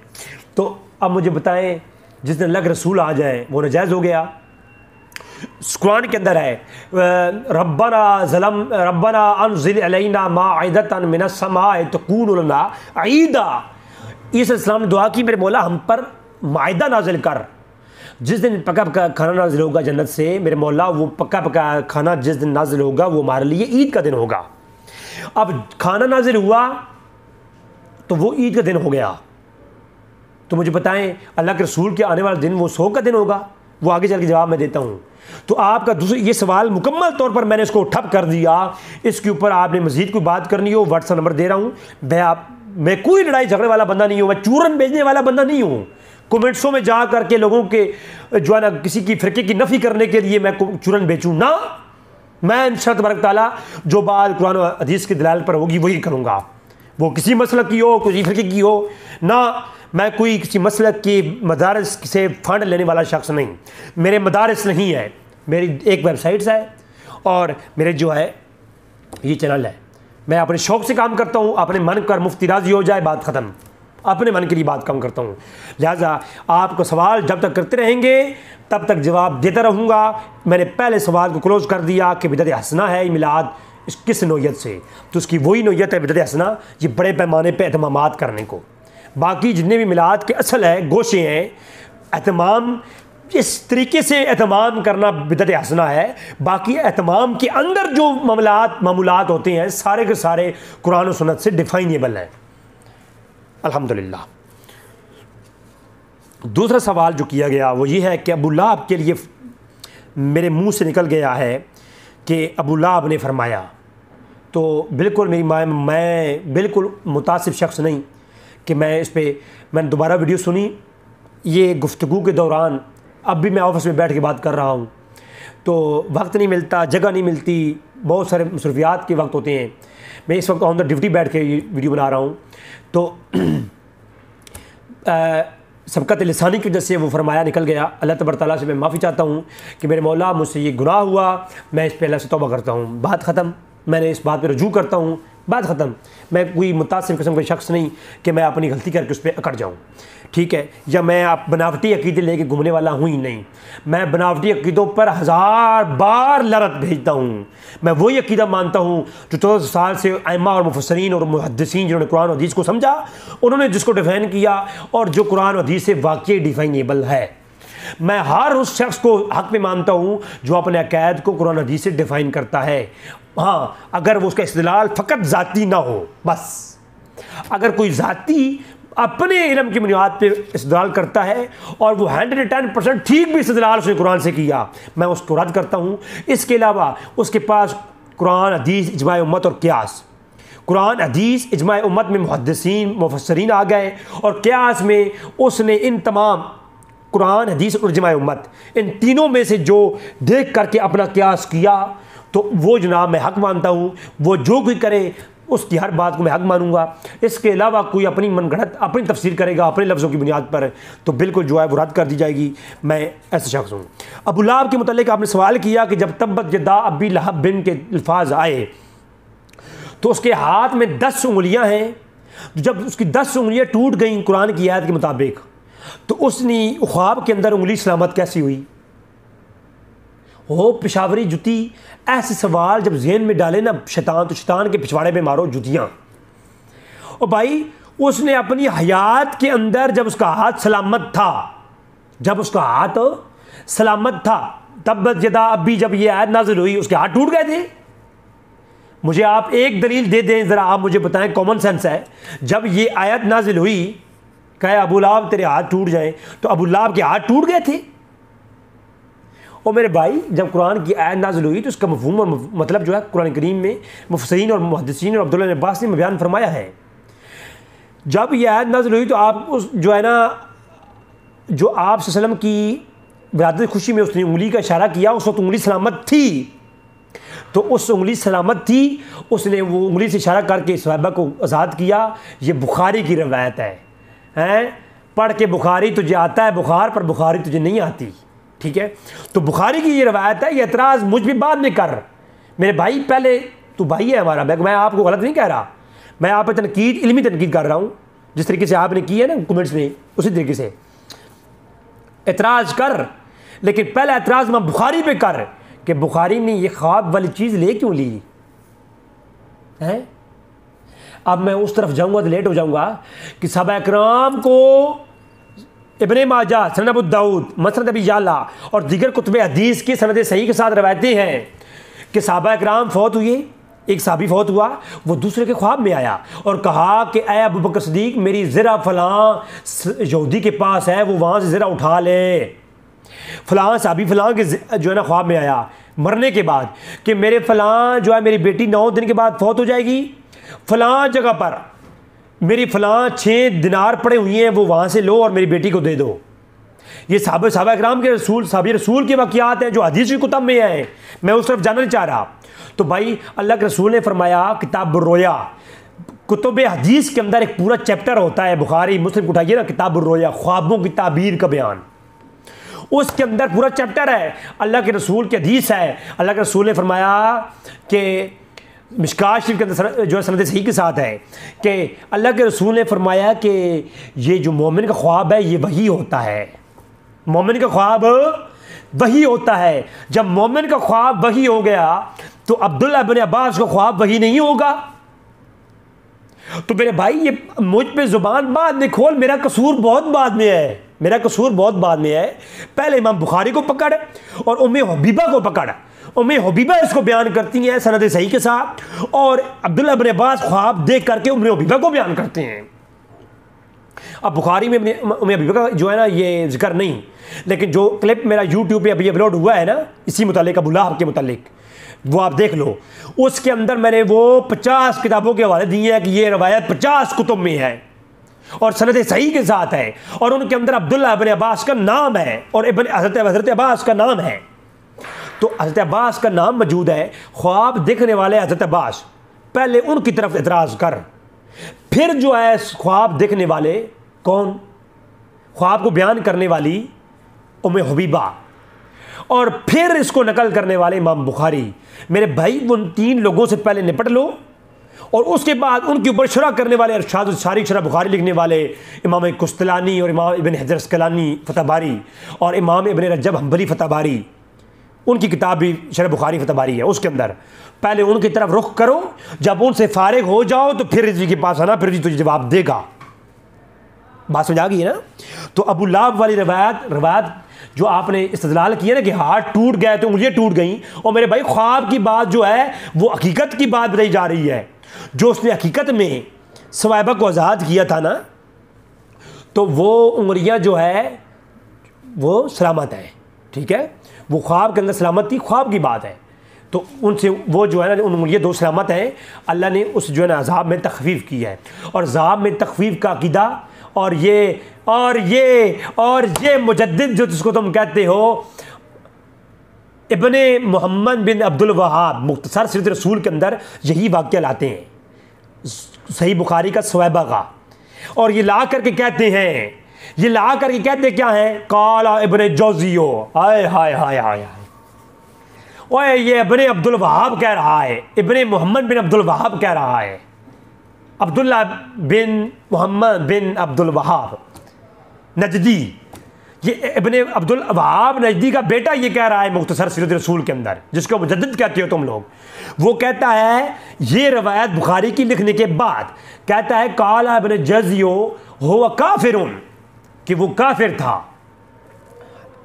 A: तो अब मुझे बताएं, जिस दिन अल्लाह के रसूल आ जाए वो नाजायज़ हो गया। कुरान के अंदर है रब्बना अनज़िल अलैना माइदतन मिनस समाए तकूनु लना ईदा। ईसा अलैहिस्सलाम ने दुआ की, मेरे मौला हम पर माइदा नाजिल कर। जिस दिन पका पका खाना नाजिल होगा जन्नत से, मेरे मौला वो पका पका खाना जिस दिन नाजिल होगा वो हमारे लिए ईद का दिन होगा। अब खाना नाजिल हुआ तो वो ईद का दिन हो गया। तो मुझे बताएं, अल्लाह के रसूल के आने वाला दिन वो सोग का दिन होगा? वो आगे चल के जवाब मैं देता हूँ। तो आपका दूसरा ये सवाल मुकम्मल तौर पर मैंने इसको ठप कर दिया। इसके ऊपर आपने मज़ीद कोई बात करनी हो, व्हाट्सएप नंबर दे रहा हूँ। मैं कोई लड़ाई झगड़े वाला बंदा नहीं हूँ, मैं चूरन भेजने वाला बंदा नहीं हूँ। कमेंट्सों में जा करके लोगों के जो है ना किसी की फ़िरके की नफ़ी करने के लिए मैं चूरन बेचूँ ना। मैं इंशाअल्लाह तबारक ताला जो बात कुरान और हदीस की दलाल पर होगी वही करूँगा, वो किसी मसलक की हो, किसी फ़िरके की हो ना। मैं कोई किसी मसलक की मदारस से फ़ंड लेने वाला शख्स नहीं। मेरे मदारस नहीं है, मेरी एक वेबसाइट्स है और मेरे जो है ये चैनल है। मैं अपने शौक़ से काम करता हूँ, अपने मन कर मुफ्ती राज़ी हो जाए बात ख़त्म, अपने मन के लिए बात कम करता हूँ। लिहाजा आपको सवाल जब तक करते रहेंगे तब तक जवाब देता रहूँगा। मैंने पहले सवाल को क्लोज़ कर दिया कि बिदअत हसना है मिलाद किस नौयत से, तो उसकी वही नौयत है बिदअत हसना, ये बड़े पैमाने पर एहतमामात करने को। बाकी जितने भी मिलाद के असल है गोशे हैं, एहतमाम इस तरीके से एहतमाम करना बिदअत हसना है। बाकी एहतमाम के अंदर जो मामूलात होते हैं सारे के सारे कुरान और सुन्नत से डिफाइनेबल हैं अल्हम्दुलिल्लाह। दूसरा सवाल जो किया गया वो ये है कि अबू लहब के लिए मेरे मुंह से निकल गया है कि अबू लहब ने फरमाया, तो बिल्कुल मेरी मैं बिल्कुल मुतासिब शख्स नहीं कि मैं इस पर मैंने दोबारा वीडियो सुनी ये गुफ्तगू के दौरान। अब भी मैं ऑफिस में बैठ के बात कर रहा हूँ तो वक्त नहीं मिलता, जगह नहीं मिलती, बहुत सारे मसरूफियात के वक्त होते हैं। मैं इस वक्त ऑन द ड्यूटी बैठ के ये वीडियो बना रहा हूँ तो सबकत लिसानी की वजह से वो फरमाया निकल गया। अल्लाह तबारक तआला से मैं माफ़ी चाहता हूँ कि मेरे मौला मुझसे ये गुनाह हुआ, मैं इस पर अल्लाह से तौबा करता हूँ, बात ख़त्म। मैंने इस बात पर रजू करता हूँ, बात ख़त्म। मैं कोई मुतासिर किस्म का शख्स नहीं कि मैं अपनी गलती करके उस पर अकड़ जाऊँ, ठीक है, या मैं आप बनावटी अकीदे लेके घूमने वाला हूँ ही नहीं। मैं बनावटी अकीदों पर 1000 बार लरत भेजता हूँ। मैं वही अकीदा मानता हूँ जो 1400 साल से आइमा और मुफस्सरीन और मुहद्दिसीन जिन्होंने कुरान और हदीस को समझा, उन्होंने जिसको डिफ़ाइन किया और जो कुरान और हदीस से वाकई डिफ़ाइनेबल है। मैं हर उस शख्स को हक में मानता हूँ जो अपने अक़ायद को कुरान हदीस से डिफ़ाइन करता है। हाँ, अगर वो उसका इस्तिदलाल फ़कत ज़ाती ना हो, बस अगर कोई ज़ाती अपने इल्म की बुनियाद पे इस्तिदलाल करता है और वो 110% ठीक भी इस्तिदलाल उसने कुरान से किया, मैं उसको रद्द करता हूँ। इसके अलावा उसके पास कुरान हदीस इजमा उम्मत और क़ियास, कुरान हदीस इजमा उम्मत में मुहद्दिसीन मुफस्सरीन आ गए और क़ियास में उसने इन तमाम कुरान हदीस और इजमा उम्मत इन तीनों में से जो देख करके अपना क़ियास किया, तो वो जनाब मैं हक़ मानता हूँ। वो जो कोई करे उसकी हर बात को मैं हक़ मानूंगा। इसके अलावा कोई अपनी मनगढ़ंत अपनी तफसीर करेगा अपने लफ्ज़ों की बुनियाद पर, तो बिल्कुल जो है वो रद्द कर दी जाएगी। मैं ऐसा शख्स हूँ। अबू लहब के मुतालिक आपने सवाल किया कि जब तब्बत यदा अबी लहब बिन के अल्फाज आए तो उसके हाथ में 10 उंगलियाँ हैं। जब उसकी 10 उंगलियाँ टूट गईं कुरान की आयत के मुताबिक, तो उसने ख्वाब के अंदर उंगली सलामत कैसी हुई? हो पेशावरी जुती, ऐसे सवाल जब जहन में डाले ना शैतान, तो शैतान के पिछवाड़े में मारो जुतियाँ। और भाई उसने अपनी हयात के अंदर जब उसका हाथ सलामत था, जब उसका हाथ सलामत था, तब्बत यदा अभी जब ये आयत नाज़िल हुई उसके हाथ टूट गए थे। मुझे आप एक दलील दे दें ज़रा, आप मुझे बताएं, कॉमन सेंस है। जब ये आयत नाज़िल हुई कहे अबू लहब तेरे हाथ टूट जाएं, तो अबू लहब के हाथ टूट गए थे। और मेरे भाई जब कुरान की आयत नाज़िल हुई तो उसका मफ़हूम और मतलब जो है कुरान करीम में मुफस्सिरीन और मुहद्दिसीन और अब्दुल्लाह इब्न अब्बास ने बयान फरमाया है। जब ये आयत नाज़िल हुई तो आप उस जो है ना, जो आप सल्लम की विलादत खुशी में उसने उंगली का इशारा किया, उस वक्त उंगली सलामत थी। तो उस उंगली सलामत थी, उसने वो उंगली से इशारा करके सहाबा को आज़ाद किया। ये बुखारी की रवायत है। पढ़ के बुखारी तुझे आता है बुखार, पर बुखारी तुझे नहीं आती, ठीक है। तो बुखारी की ये रवायत है। ये एतराज़ मुझ भी बाद में कर मेरे भाई, पहले तू भाई है हमारा, मैं आपको गलत नहीं कह रहा। मैं आप पर तनकीद, इल्मी तनकीद कर रहा हूँ। जिस तरीके से आपने की है ना कमेंट्स में, उसी तरीके से एतराज़ कर, लेकिन पहले एतराज़ मैं बुखारी पे कर कि बुखारी ने ये ख्वाब वाली चीज़ ले क्यों ली है। अब मैं उस तरफ जाऊँगा तो लेट हो जाऊँगा कि सहाबा इकराम को इब्ने माजा, सनद अबू दाऊद, मसनद अबी याला और दीगर कुतुब हदीस की सनद सही के साथ रवायतें हैं कि सहाबा इकराम फौत हुए। एक साहबी फौत हुआ, वो दूसरे के ख्वाब में आया और कहा कि ऐ अबू बकर सिद्दीक, मेरी ज़रा फ़लाँ यहूदी के पास है, वो वहाँ से ज़रा उठा ले। फ़लाँ साहबी फ़लाँ के जो है ना ख्वाब में आया मरने के बाद कि मेरे फ़लाँ जो है मेरी बेटी 9 दिन के बाद फौत हो जाएगी, फ़लाँ जगह पर मेरी फ़लाँ 6 दिनार पड़े हुए हैं, वो वहाँ से लो और मेरी बेटी को दे दो। ये सहाबा इकराम के रसूल के वाक़यात हैं जो हदीस की कुतब में हैं। मैं उस तरफ जाना नहीं चाह रहा। तो भाई अल्लाह के रसूल ने फरमाया किताब रोया, कुतुब हदीस के अंदर एक पूरा चैप्टर होता है, बुखारी मुस्लिम को उठाइए ना, किताब रोया, ख्वाबों की ताबीर का बयान, उसके अंदर पूरा चैप्टर है। अल्लाह के रसूल की हदीस है। अल्लाह के रसूल ने फरमाया कि मिशकात शरीफ के अंदर जो है सनद सही के साथ है कि अल्लाह के रसूल ने फरमाया कि ये जो मोमिन का ख्वाब है ये वही होता है। मोमिन का ख्वाब वही होता है। जब मोमिन का ख्वाब वही हो गया तो अब्दुल्लाह इब्न अब्बास का ख्वाब वही नहीं होगा। तो मेरे भाई ये मुझ पे ज़ुबान बाद में खोल, मेरा कसूर बहुत बाद में है, मेरा कसूर बहुत बाद में है। पहले इमाम बुखारी को पकड़ और उम्मे हबीबा को पकड़। उम्मे हबीबा इसको बयान करती हैं सनद सही के साथ, और अब्दुल्लाह इब्न अब्बास ख्वाब देख करके उम्मे हबीबा को बयान करते हैं। अब बुखारी में उम्मे हबीबा का जो है ना ये जिक्र नहीं, लेकिन जो क्लिप मेरा यूट्यूब पे अभी अपलोड हुआ है ना इसी मुतालिक, अबू लहब के मुतालिक, वो आप देख लो। उसके अंदर मैंने वो 50 किताबों के हवाले दिए हैं कि ये रवायत 50 कुतुब में है और सनद सही के साथ है, और उनके अंदर अब्दुल्लाह इब्न अब्बास का नाम है और हज़रत अब्बास का नाम है। तो हज़रत अब्बास का नाम मौजूद है। ख्वाब देखने वाले हज़रत अब्बास, पहले उनकी तरफ एतराज़ कर, फिर जो है ख्वाब देखने वाले कौन, ख्वाब को बयान करने वाली उम्मे हबीबा, और फिर इसको नकल करने वाले इमाम बुखारी। मेरे भाई उन 3 लोगों से पहले निपट लो, और उसके बाद उनके ऊपर शुरा करने वाले अरशाद सारी शरह बुखारी लिखने वाले इमाम कुस्तलानी और इमाम इब्न हजर अस्कलानी फतह बारी और इमाम इब्न रजब हम्बली फतह बारी, उनकी किताब भी शरह बुखारी फतह बारी है। उसके अंदर पहले उनकी तरफ रुख करो, जब उनसे फारिग हो जाओ तो फिर रिजवी के पास आना, फिर रिजवी तुझे जवाब देगा। बात समझ आ गई है ना। तो अबू लहब वाली रवायत जो आपने इस्तदलाल किया ना कि हाथ टूट गए तो उंगलियां टूट गई, और मेरे भाई ख्वाब की बात जो है वो हकीकत की बात बताई जा रही है। जो उसने हकीकत में सवाइबा को आज़ाद किया था ना, तो वो उंगलियां जो है वो सलामत है, ठीक है, वो ख्वाब के अंदर सलामत थी, ख्वाब की बात है। तो उनसे वो जो है ना उन उंगलियां 2 सलामत हैं। अल्लाह ने उस जो है ना अज़ाब में तखफीफ की है, और अज़ाब में तखफीफ का अकीदा और ये मुजद्दिद जो जिसको तुम कहते हो इब्ने मोहम्मद बिन अब्दुल वहाब मुख्तसर सीरत रसूल के अंदर यही वाक़या लाते हैं, सही बुखारी का सवाइबा का, और ये ला करके कहते हैं, ये ला करके कहते क्या है, काला इब्ने जौजियो, हाय हाय हाय हाय, ओए ये इब्ने अब्दुल वहाब कह रहा है, इब्ने मोहम्मद बिन अब्दुल वहाब कह रहा है, अब्दुल्ला बिन मोहम्मद बिन अब्दुल वहाब नजदी, ये इब्ने अब्दुल वहाब नजदी का बेटा ये कह रहा है मुख्तसर सीरत रसूल के अंदर, जिसको मुजद्दिद कहते हो तुम लोग। वो कहता है ये रवायत बुखारी की लिखने के बाद कहता है काला इब्ने जज़ियो हुवा काफिरुन, कि वो काफिर था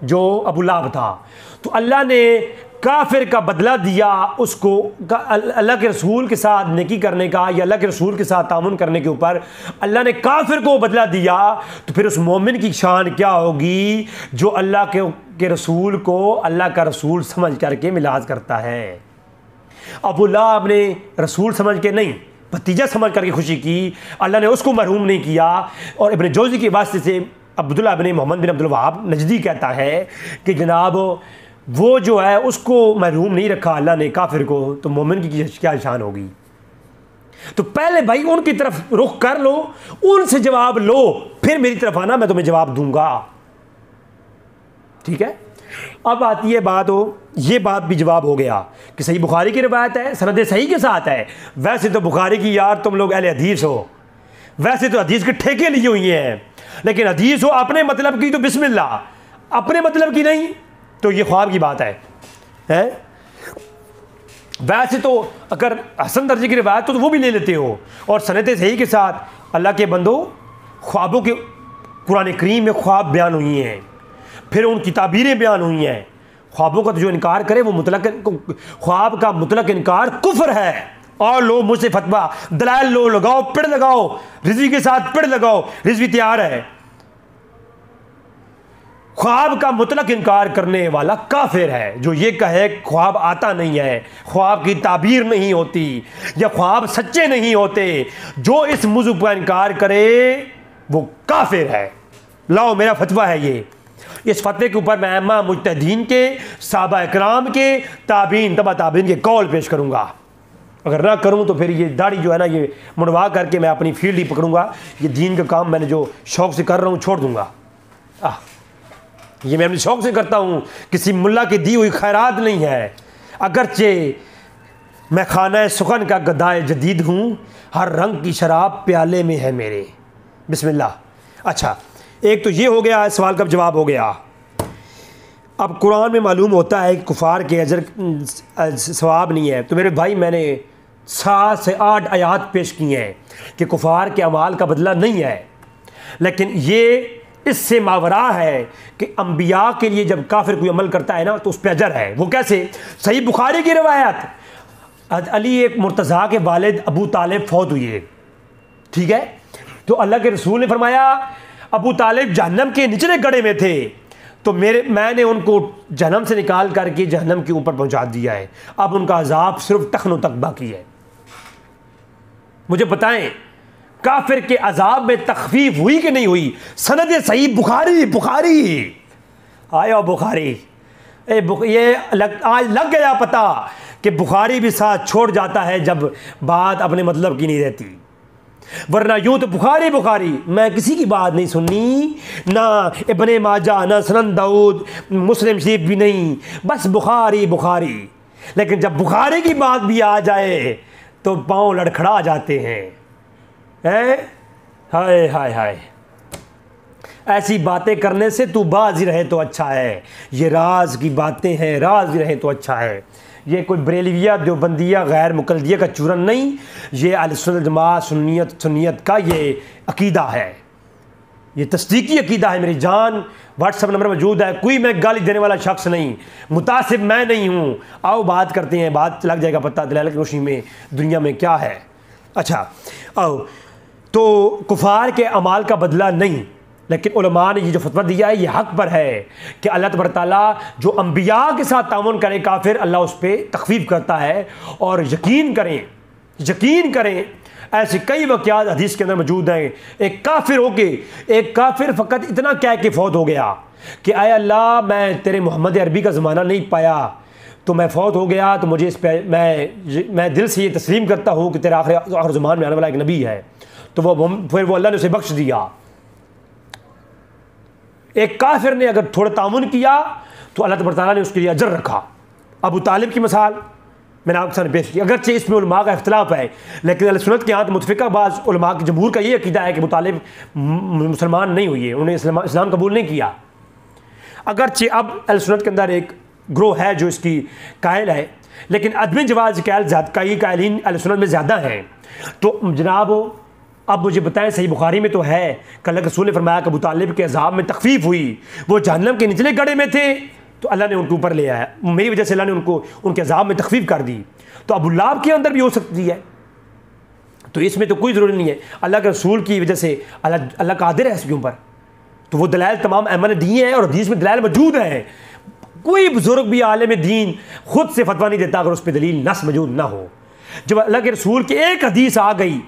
A: जो अबू लहब था। तो अल्लाह ने काफिर का बदला दिया उसको, अल्लाह के रसूल के साथ नेकी करने का या अल्लाह के रसूल के साथ तामुन करने के ऊपर अल्लाह ने काफिर को बदला दिया। तो फिर उस मोमिन की शान क्या होगी जो अल्लाह के रसूल को अल्लाह का रसूल समझ करके मिलाद करता है। अबू लहब ने रसूल समझ के नहीं, भतीजा समझ करके खुशी की, अल्लाह ने उसको मरहूम नहीं किया। और इब्न जौज़ी के वास्ते से अब्दुल्लाह इब्न मोहम्मद बिन अब्दुल वहाब नजदी कहता है कि जनाब वो जो है उसको महरूम नहीं रखा अल्लाह ने काफिर को, तो मोमिन की क्या शान होगी। तो पहले भाई उनकी तरफ रुख कर लो, उनसे जवाब लो, फिर मेरी तरफ आना, मैं तुम्हें जवाब दूंगा, ठीक है। अब आती है बात, हो ये बात भी जवाब हो गया कि सही बुखारी की रिवायत है, सनद सही के साथ है। वैसे तो बुखारी की यार तुम लोग अहले हदीस हो, वैसे तो हदीस के ठेके लिए हुई हैं, लेकिन हदीस हो अपने मतलब की तो बिस्मिल्लाह, अपने मतलब की नहीं तो ये ख्वाब की बात है? वैसे तो अगर हसन दर्जे की रिवायत तो वो भी ले लेते हो, और सनद सही के साथ अल्लाह के बंदो ख्वाबों के कुरान करीम में ख्वाब बयान हुई हैं, फिर उनकी ताबीरें बयान हुई हैं। ख्वाबों का तो जो इनकार करे वो मुतलक, ख्वाब का मुतलक इनकार कुफ्र है। और लो मुझसे फतवा दलाल लो, लगाओ, पेड़ लगाओ, रिजवी के साथ पेड़ लगाओ, रिजवी तैयार है। ख्वाब का मुतलक इनकार करने वाला काफिर है जो ये कहे ख्वाब आता नहीं है, ख्वाब की ताबीर नहीं होती या ख्वाब सच्चे नहीं होते। जो इस मौजू का इनकार करे वो काफिर है। लाओ मेरा फतवा है ये, इस फतवे के ऊपर मैं अम्मा मुज्तहीदीन के, सहाबा इकराम के, ताबीन, तबा ताबीन के कौल पेश करूँगा। अगर ना करूँ तो फिर ये दाढ़ी जो है ना ये मुड़वा करके मैं अपनी फील्ड ही पकड़ूंगा। ये दीन का काम मैंने जो शौक़ से कर रहा हूँ छोड़ दूँगा। ये मैं अपने शौक़ से करता हूँ, किसी मुल्ला की दी हुई खैरात नहीं है। अगरचे मैं खाना सुखन का गदाए जदीद हूँ, हर रंग की शराब प्याले में है मेरे। बिस्मिल्लाह। अच्छा, एक तो ये हो गया, सवाल का जवाब हो गया। अब कुरान में मालूम होता है कि कुफार के अजर सवाब नहीं है। तो मेरे भाई मैंने 7 से 8 आयात पेश की हैं कि कुफार के अमाल का बदला नहीं है, लेकिन ये इससे मावरा है कि अंबिया के लिए जब काफिर कोई अमल करता है ना तो उस पर अजर है। वो कैसे? सही बुखारी की रवायत, अली एक मुर्तज़ा के वालिद अबू तालिब फौत हुए, ठीक है, तो अल्लाह के रसूल ने फरमाया अबू तालिब जहन्नम के निचले गड्ढे में थे, तो मैंने उनको जहन्नम से निकाल करके जहन्नम के ऊपर पहुंचा दिया है, अब उनका अजाब सिर्फ टखनों तक बाकी है। मुझे बताएं काफिर के अजाब में तखफीफ हुई कि नहीं हुई? सनद सही बुखारी आया बुखारी, ये आज लग गया पता कि बुखारी भी साथ छोड़ जाता है जब बात अपने मतलब की नहीं रहती, वरना यूं तो बुखारी मैं किसी की बात नहीं सुननी, ना इब्ने माजा, ना सनन दाऊद, मुस्लिम शरीफ भी नहीं, बस बुखारी। लेकिन जब बुखारी की बात भी आ जाए तो पाँव लड़खड़ा जाते हैं। हाय हाय हाय, ऐसी बातें करने से तू बाज ही रहे तो अच्छा है। ये राज की बातें हैं, राज ही रहे तो अच्छा है। ये कोई बरेलविया देवबंदिया गैर मुकल्दिया का चूरन नहीं, ये अहले जमात सुन्नियत का ये अकीदा है, ये तस्दीकी अकीदा है। मेरी जान व्हाट्सअप नंबर मौजूद है, कोई मैं गाली देने वाला शख्स नहीं, मुतासिब मैं नहीं हूँ। आओ बात करते हैं, बात लग जाएगा पता दलाल की रोशनी में दुनिया में क्या है। अच्छा आओ, तो कुफार के अमाल का बदला नहीं, लेकिन उलमा ने ये जो फतवा दिया है ये हक पर है कि अल्लाह तबारक ताला जो अंबिया के साथ ताउन करे काफिर, अल्लाह उस पर तखफीफ करता है। और यकीन करें ऐसे कई वाक़यात हदीस के अंदर मौजूद हैं। एक काफिर फ़कत इतना कह के फौत हो गया कि आय अल्लाह मैं तेरे मोहम्मद अरबी का ज़माना नहीं पाया, तो मैं फौत हो गया, तो मुझे इस पर मैं दिल से ये तस्लीम करता हूँ कि तेरा आखिर ज़मान में आने वाला एक नबी है। तो फिर वो अल्लाह ने उसे बख्श दिया। एक काफिर ने अगर थोड़ा तामुन किया तो अल्लाह तबारक तआला ने उसके लिए अजर रखा। अबू तालिब की मिसाल मैंने आपके सामने पेश की, अगरचे इसमें उलमा का इख्तिलाफ है, लेकिन अहले सुन्नत के यहाँ तो मुतफ़िक़ा बाज़ उलमा के जमहूर का ये अकीदा है कि अबू तालिब मुसलमान नहीं हुई है, उन्हें इस्लाम कबूल नहीं किया। अगरचे अब अहले सुन्नत के अंदर एक ग्रोह है जो इसकी कायल है, लेकिन अदम जवाज़ कई कायलीन अहले सुन्नत में ज़्यादा हैं। तो जनाब अब मुझे बताएं, सही बुखारी में तो है कि अल्लाह के रसूल ने फरमाया कि अबू तालिब के अज़ाब में तखफीफ हुई, वो जहन्नम के निचले गड्ढे में थे तो अल्लाह ने उनके ऊपर ले आया, मेरी वजह से अल्लाह ने उनके अज़ाब में तखफीफ कर दी। तो अबू लाहब के अंदर भी हो सकती है, तो इसमें तो कोई ज़रूरी नहीं है। अल्लाह के रसूल की वजह से अल्लाह कादिर है इसके ऊपर, तो वो दलाइल तमाम अहमद ने दिए हैं और हदीस में दलाइल मौजूद हैं। कोई बुजुर्ग भी आलिम दीन खुद से फतवा नहीं देता अगर उस पर दलील नस मौजूद ना हो। जब अल्लाह के रसूल की एक हदीस आ गई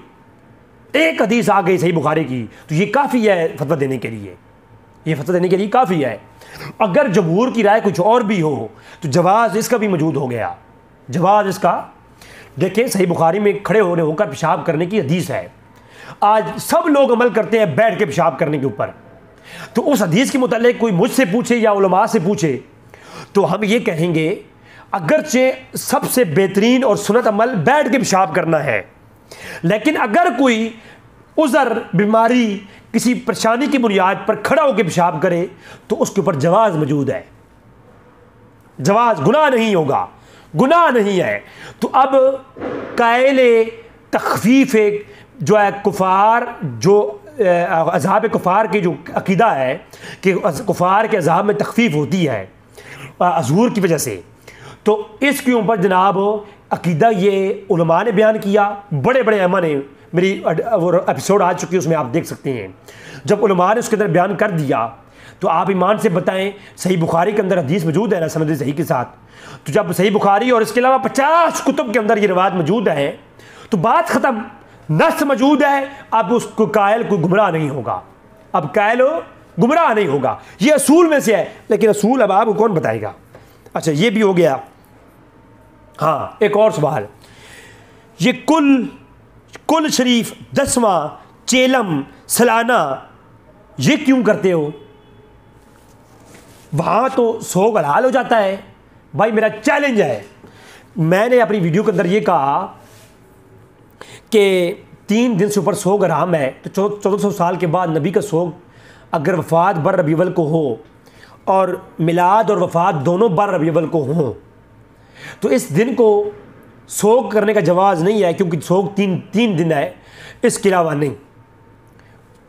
A: सही बुखारी की, तो ये काफ़ी है फतवा देने के लिए, काफ़ी है। अगर जमहूर की राय कुछ और भी हो तो जवाज़ इसका भी मौजूद हो गया। जवाज़ इसका देखिए, सही बुखारी में खड़े होकर पेशाब करने की हदीस है। आज सब लोग अमल करते हैं बैठ के पेशाब करने के ऊपर, तो उस हदीस के मुतालिक कोई मुझसे पूछे या उलमा से पूछे तो हम ये कहेंगे अगरचे सबसे बेहतरीन और सुन्नत अमल बैठ के पेशाब करना है, लेकिन अगर कोई उज़र बीमारी किसी परेशानी की बुनियाद पर खड़ा होकर पेशाब करे तो उसके ऊपर जवाज़ मौजूद है, जवाज़, गुनाह नहीं होगा, गुनाह नहीं है। तो अब कायले तखफीफ जो है कुफार, जो अज़ाब कुफार की जो अकीदा है कि कुफार के अज़ाब में तखफीफ होती है अज़ूर की वजह से, तो इसके ऊपर जनाब अकीदा ये उलमा ने बयान किया, बड़े बड़े अहमा ने, मेरी एपिसोड आ चुकी है उसमें आप देख सकते हैं। जब उलमा ने उसके अंदर बयान कर दिया तो आप ईमान से बताएं, सही बुखारी के अंदर हदीस मौजूद है ना सनद सही के साथ, तो जब सही बुखारी और इसके अलावा 50 कुतुब के अंदर ये रिवायत मौजूद है तो बात ख़त्म, नस मौजूद है। अब उसको कायल कोई गुमराह नहीं होगा, अब कायल गुमराह नहीं होगा, ये असूल में से है। लेकिन असूल अब आपको कौन बताएगा? अच्छा ये भी हो गया। हाँ, एक और सवाल, ये कुल शरीफ 10वां चेलम सालाना ये क्यों करते हो? वहाँ तो सोग हलाल हो जाता है। भाई मेरा चैलेंज है, मैंने अपनी वीडियो के अंदर ये कहा कि 3 दिन से ऊपर सोग हराम है, तो 1400 साल के बाद नबी का सोग अगर वफ़ात बर रबीउल को हो और मिलाद और वफ़ात दोनों बर रबीउल को हों तो इस दिन को सोग करने का जवाज़ नहीं है, क्योंकि सोग तीन दिन है, इसके अलावा नहीं,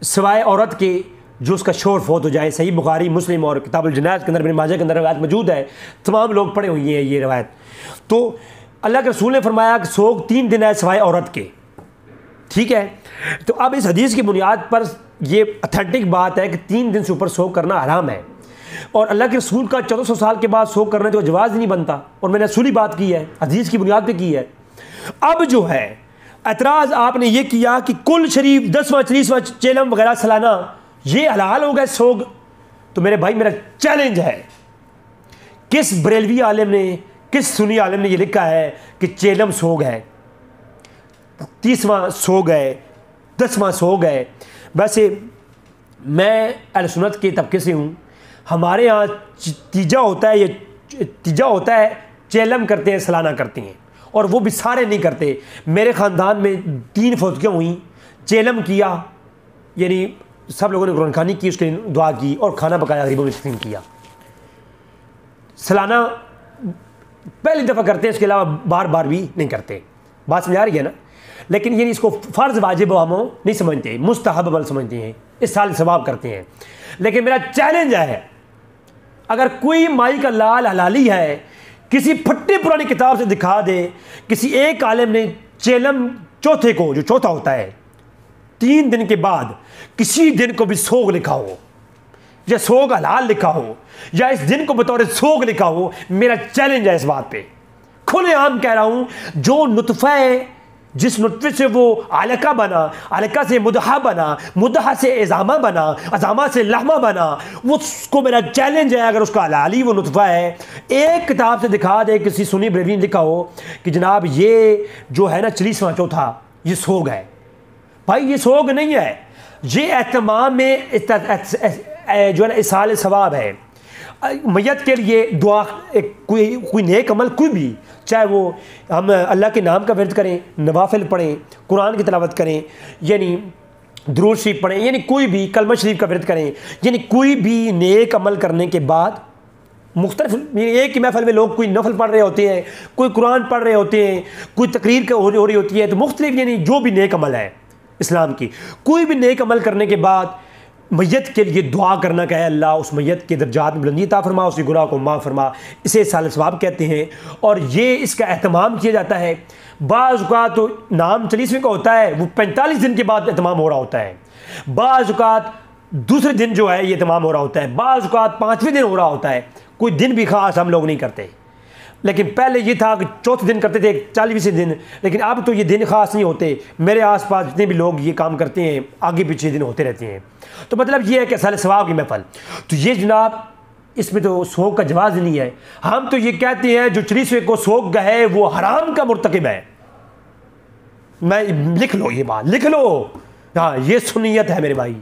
A: सिवाय औरत के जो उसका शोर फोत हो जाए। सही बुखारी, मुस्लिम और किताबुल जनाज़ के अंदर, इब्न माजा के अंदर रवायत मौजूद है, तमाम लोग पढ़े हुए हैं ये रवायत। तो अल्लाह के रसूल ने फरमाया कि सोग 3 दिन है सिवाय औरत के, ठीक है। तो अब इस हदीस की बुनियाद पर यह अथेंटिक बात है कि 3 दिन से ऊपर सोग करना हराम है, और अल्लाह के रसूल का 1400 साल के बाद सोग करने तो जवाज़ ही नहीं बनता, और मैंने असूली बात की है, हदीस की बुनियाद पे की है। अब जो है एतराज़ आपने ये किया कि कुल शरीफ 10वां 40वां चेलम वगैरह सालाना ये हलाल हो गए सोग, तो मेरे भाई मेरा चैलेंज है, किस बरेलवी आलिम ने, किस सुन्नी आलिम ने ये लिखा है कि चेलम सोग है, 30वां सोग है, 10वां सोग है। वैसे मैं अहले सुन्नत के तबके से हूँ, हमारे यहाँ तीजा होता है, ये तीजा होता है, चेलम करते हैं, सालाना करते हैं, और वो भी सारे नहीं करते। मेरे ख़ानदान में 3 फौतगियाँ हुई, चेलम किया, यानी सब लोगों ने कुरान खानी की, उसके लिए दुआ की और खाना पकाया, गरीबों में तकसीम किया। सालाना पहली दफ़ा करते हैं, इसके अलावा बार बार भी नहीं करते। बात समझ आ रही है ना? लेकिन ये इसको फ़र्ज़ वाजिब हम नहीं समझते, मुस्तहब अमल समझते हैं, इस साल सवाब करते हैं। लेकिन मेरा चैलेंज है, अगर कोई माई का लाल हलाली है, किसी फट्टी पुरानी किताब से दिखा दे, किसी एक आलिम ने चेलम चौथे को, जो चौथा होता है, 3 दिन के बाद किसी दिन को भी सोग लिखा हो, या सोग हलाल लिखा हो, या इस दिन को बतौर सोग लिखा हो, मेरा चैलेंज है इस बात पे, खुलेआम कह रहा हूं। जो नुतफ़ा है, जिस नुतफ़े से वो अलका बना, अलका से मुदहा बना, मुदहा से इज़ामा बना, अज़ामा से लहमा बना, उसको मेरा चैलेंज है, अगर उसका हलाली वो नुतफ़ा है, एक किताब से दिखा दे, किसी सुन्नी बरेलवी ने लिखा हो कि जनाब ये जो है ना 40वां चौथा ये सोग है। भाई ये सोग नहीं है, ये एहतमाम में जो है ना इसाल सवाब है। मैयत के लिए दुआ, कोई नेक अमल, कोई भी, चाहे वो हम अल्लाह के नाम का विर्द करें, नवाफिल पढ़ें, कुरान की तिलावत करें, यानी दुरूद शरीफ पढ़ें, यानी कोई भी कलमा शरीफ का विर्द करें, यानी कोई भी नेक अमल करने के बाद मुख्तलिफ, एक ही महफिल में लोग कोई नफल पढ़ रहे होते हैं, कोई कुरान पढ़ रहे होते हैं, कोई तकरीर हो रही होती है, तो मुख्तलिफ यानी जो भी नेक अमल है इस्लाम की, कोई भी नेक अमल करने के बाद मैयत के लिए दुआ करना कहे, अल्लाह उस मैयत के दर्जात में बुलंदी अता फरमा, उसके गुनाह को माफ़ फरमा, इसे साल सवाब कहते हैं। और ये इसका एहतमाम किया जाता है। बाज़ औक़ात तो नाम 40वें का होता है, वो 45 दिन के बाद एहतमाम हो रहा होता है, बाज़ औक़ात दूसरे दिन जो है ये एहतमाम हो रहा होता है, बाज़ औक़ात 5वें दिन हो रहा होता है। कोई दिन भी ख़ास हम लोग नहीं करते, लेकिन पहले ये था कि चौथे दिन करते थे, 40वें दिन, लेकिन अब तो ये दिन ख़ास नहीं होते। मेरे आसपास जितने भी लोग ये काम करते हैं, आगे पीछे दिन होते रहते हैं। तो मतलब ये है कि साल सवाब की महफल, तो ये जनाब इसमें तो सोग का जवाज़ नहीं है। हम तो ये कहते हैं जो 40वें को सोग है वो हराम का मुर्तकिब है। मैं लिख लो, ये बात लिख लो, हाँ ये सुन्नियत है मेरे भाई।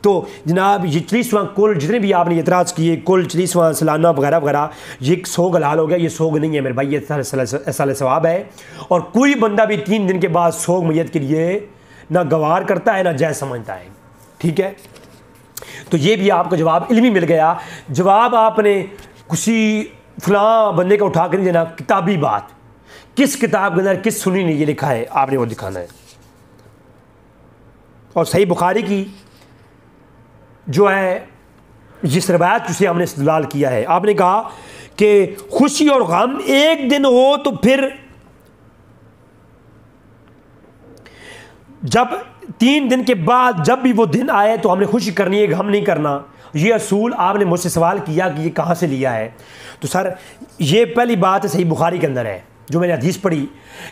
A: तो जनाब ये 40वां कुल जितने भी आपने एतराज़ किए, कुल 40वां सालाना वगैरह वगैरह, ये सोग हलाल हो गया, ये सोग नहीं है मेरे भाई, ये साल सवाब है। और कोई बंदा भी 3 दिन के बाद सोग मैयत के लिए ना गवार करता है ना जायज़ समझता है, ठीक है। तो ये भी आपको जवाब इल्मी मिल गया। जवाब आपने किसी फलां बंदे का उठा कर नहीं देना, किताबी बात, किस किताब के अंदर किस सुन्नी ने ये लिखा है आपने वो दिखाना है। और सही बुखारी की जो है जिस रवायत जिसे हमने इस्तेमाल किया है, आपने कहा कि खुशी और गम एक दिन हो तो फिर जब 3 दिन के बाद जब भी वो दिन आए तो हमने खुशी करनी है, गम नहीं करना। ये असूल आपने मुझसे सवाल किया कि ये कहाँ से लिया है, तो सर ये पहली बात है सही बुखारी के अंदर है, जो मैंने हदीस पढ़ी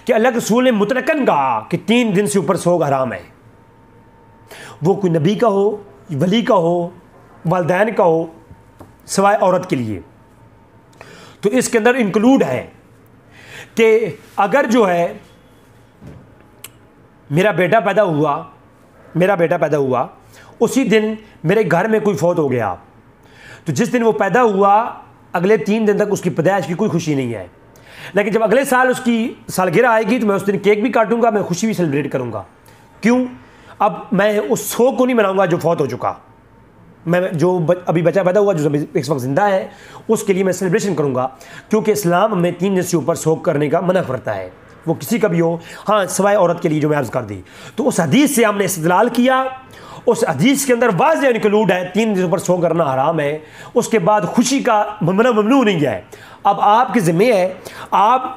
A: कि अल्लाह के रसूल ने मुतलकन कहा कि 3 दिन से ऊपर सोग हराम है। वो कोई नबी का हो, वली का हो, वालिदैन का हो, सिवाय औरत के लिए। तो इसके अंदर इंक्लूड है कि अगर जो है मेरा बेटा पैदा हुआ उसी दिन मेरे घर में कोई फौत हो गया, तो जिस दिन वो पैदा हुआ अगले 3 दिन तक उसकी पैदाइश की कोई खुशी नहीं है। लेकिन जब अगले साल उसकी सालगिरह आएगी तो मैं उस दिन केक भी काटूंगा, मैं खुशी भी सेलिब्रेट करूंगा। क्यों? अब मैं उस सोग को नहीं मनाऊंगा जो फौत हो चुका, मैं जो अभी बच्चा पैदा हुआ, जो इस वक्त ज़िंदा है, उसके लिए मैं सेलिब्रेशन करूँगा, क्योंकि इस्लाम में 3 दिन से ऊपर शोक करने का मना करता है, वो किसी का भी हो, हाँ सिवाय औरत के लिए जो मैं अर्ज़ कर दी। तो उस हदीस से हमने इस्तेदलाल किया, उस हदीस के अंदर वाज़ेह इंक्लूड है 3 दिन से ऊपर शोक करना हराम है, उसके बाद खुशी का ममनू नहीं है। अब आपके ज़िम्मे है,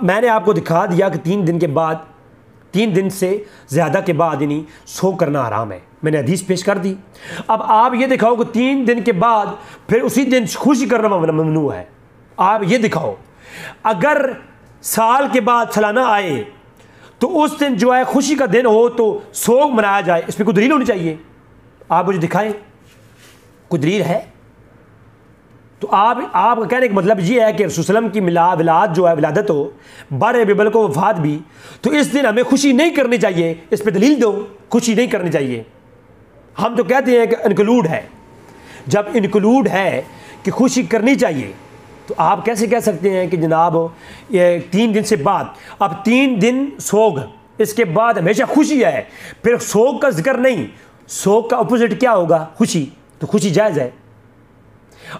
A: मैंने आपको दिखा दिया कि 3 दिन के बाद, 3 दिन से ज़्यादा के बाद यानी शोक करना हराम है, मैंने हदीस पेश कर दी। अब आप ये दिखाओ कि 3 दिन के बाद फिर उसी दिन खुशी करना ममनू है। आप ये दिखाओ, अगर साल के बाद सालाना आए तो उस दिन जो है खुशी का दिन हो तो शोक मनाया जाए, इस पर कोई दलील होनी चाहिए। आप मुझे दिखाएं, कोई दलील है? तो आप कहने का मतलब ये है कि रसूल सल्लल्लाहु अलैहि वसल्लम की विलाद जो है, विलादत हो, 12 रबीउल अव्वल को वफात भी, तो इस दिन हमें खुशी नहीं करनी चाहिए, इस पर दलील दो, खुशी नहीं करनी चाहिए। हम तो कहते हैं कि इंक्लूड है, जब इंक्लूड है कि खुशी करनी चाहिए, तो आप कैसे कह सकते हैं कि जनाब ये 3 दिन से बाद, अब 3 दिन सोग, इसके बाद हमेशा खुशी है, फिर सोग का जिक्र नहीं, सोग का अपोजिट क्या होगा? खुशी, तो खुशी जायज़ है।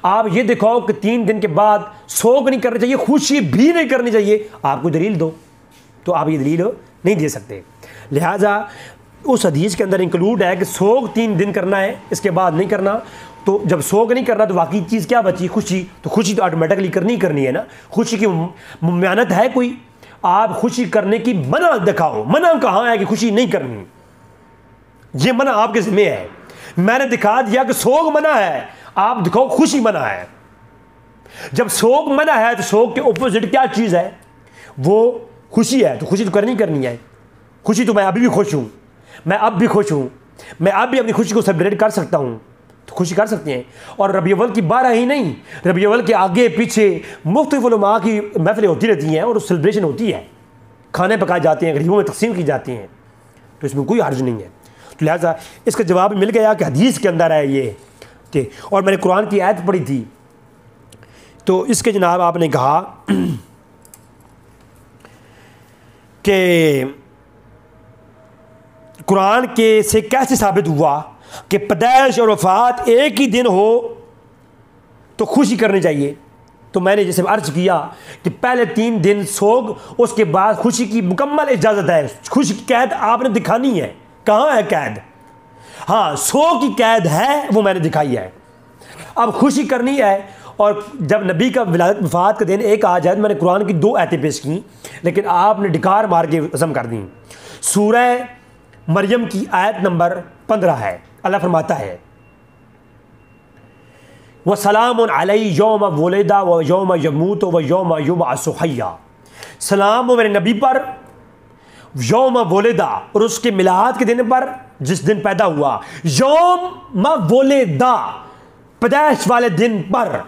A: आप ये दिखाओ कि 3 दिन के बाद सोग नहीं करनी चाहिए, खुशी भी नहीं करनी चाहिए, आपको दलील दो, तो आप ये दलील नहीं दे सकते। लिहाजा उस हदीस के अंदर इंक्लूड है कि सोग 3 दिन करना है, इसके बाद नहीं करना। तो जब सोग नहीं करना तो बाकी चीज़ क्या बची? खुशी। तो खुशी तो ऑटोमेटिकली करनी है ना, खुशी की मुमयानत है कोई? आप खुशी करने की मना दिखाओ, मना कहाँ है कि खुशी नहीं करनी? ये मना आपके ज़िम्मे है। मैंने दिखा दिया कि सोग मना है, आप दिखाओ खुशी मना है। जब सोग मना है तो सोग के ऑपोजिट क्या चीज़ है? वो खुशी है, तो खुशी तो करनी है। खुशी तो मैं अभी भी खुश हूँ, मैं अब भी खुश हूँ, मैं अब भी अपनी खुशी को सेलिब्रेट कर सकता हूँ, तो खुशी कर सकते हैं। और रबीउल अव्वल की 12 ही नहीं, रबीउल अव्वल के आगे पीछे मुख्तलिफ उलमा की महफिलें होती रहती हैं और सेलिब्रेशन होती है, खाने पकाए जाते हैं, गरीबों में तकसीम की जाती हैं, तो इसमें कोई हर्ज नहीं है। तो लिहाजा इसका जवाब मिल गया कि हदीस के अंदर है ये। ठीक, और मैंने कुरान की आयत पढ़ी थी, तो इसके जनाब आपने कहा कि कुरान के से कैसे साबित हुआ कि पैदाइश और वफात एक ही दिन हो तो खुशी करनी चाहिए। तो मैंने जैसे अर्ज किया कि पहले 3 दिन सोग, उसके बाद खुशी की मुकम्मल इजाज़त है। खुशी की कैद आपने दिखानी है, कहाँ है कैद? हाँ, सोग की कैद है, वो मैंने दिखाई है। अब खुशी करनी है, और जब नबी का विलादत वफात का दिन एक आ जाए, मैंने कुरान की 2 आयतें पेश की, लेकिन आपने डिकार मार के कसम कर दी। सूरह मरियम की आयत नंबर 15 है, अल्लाह फरमाता है व सलामुन अलैहि यौम वुलिदा व यौम यमूत व यौम युबअसु हय्या। सलाम हो मेरे नबी पर यौम वुलिदा, और उसके मिलाद के दिन पर, जिस दिन पैदा हुआ, यौम वुलिदा, पैदाइश वाले दिन पर।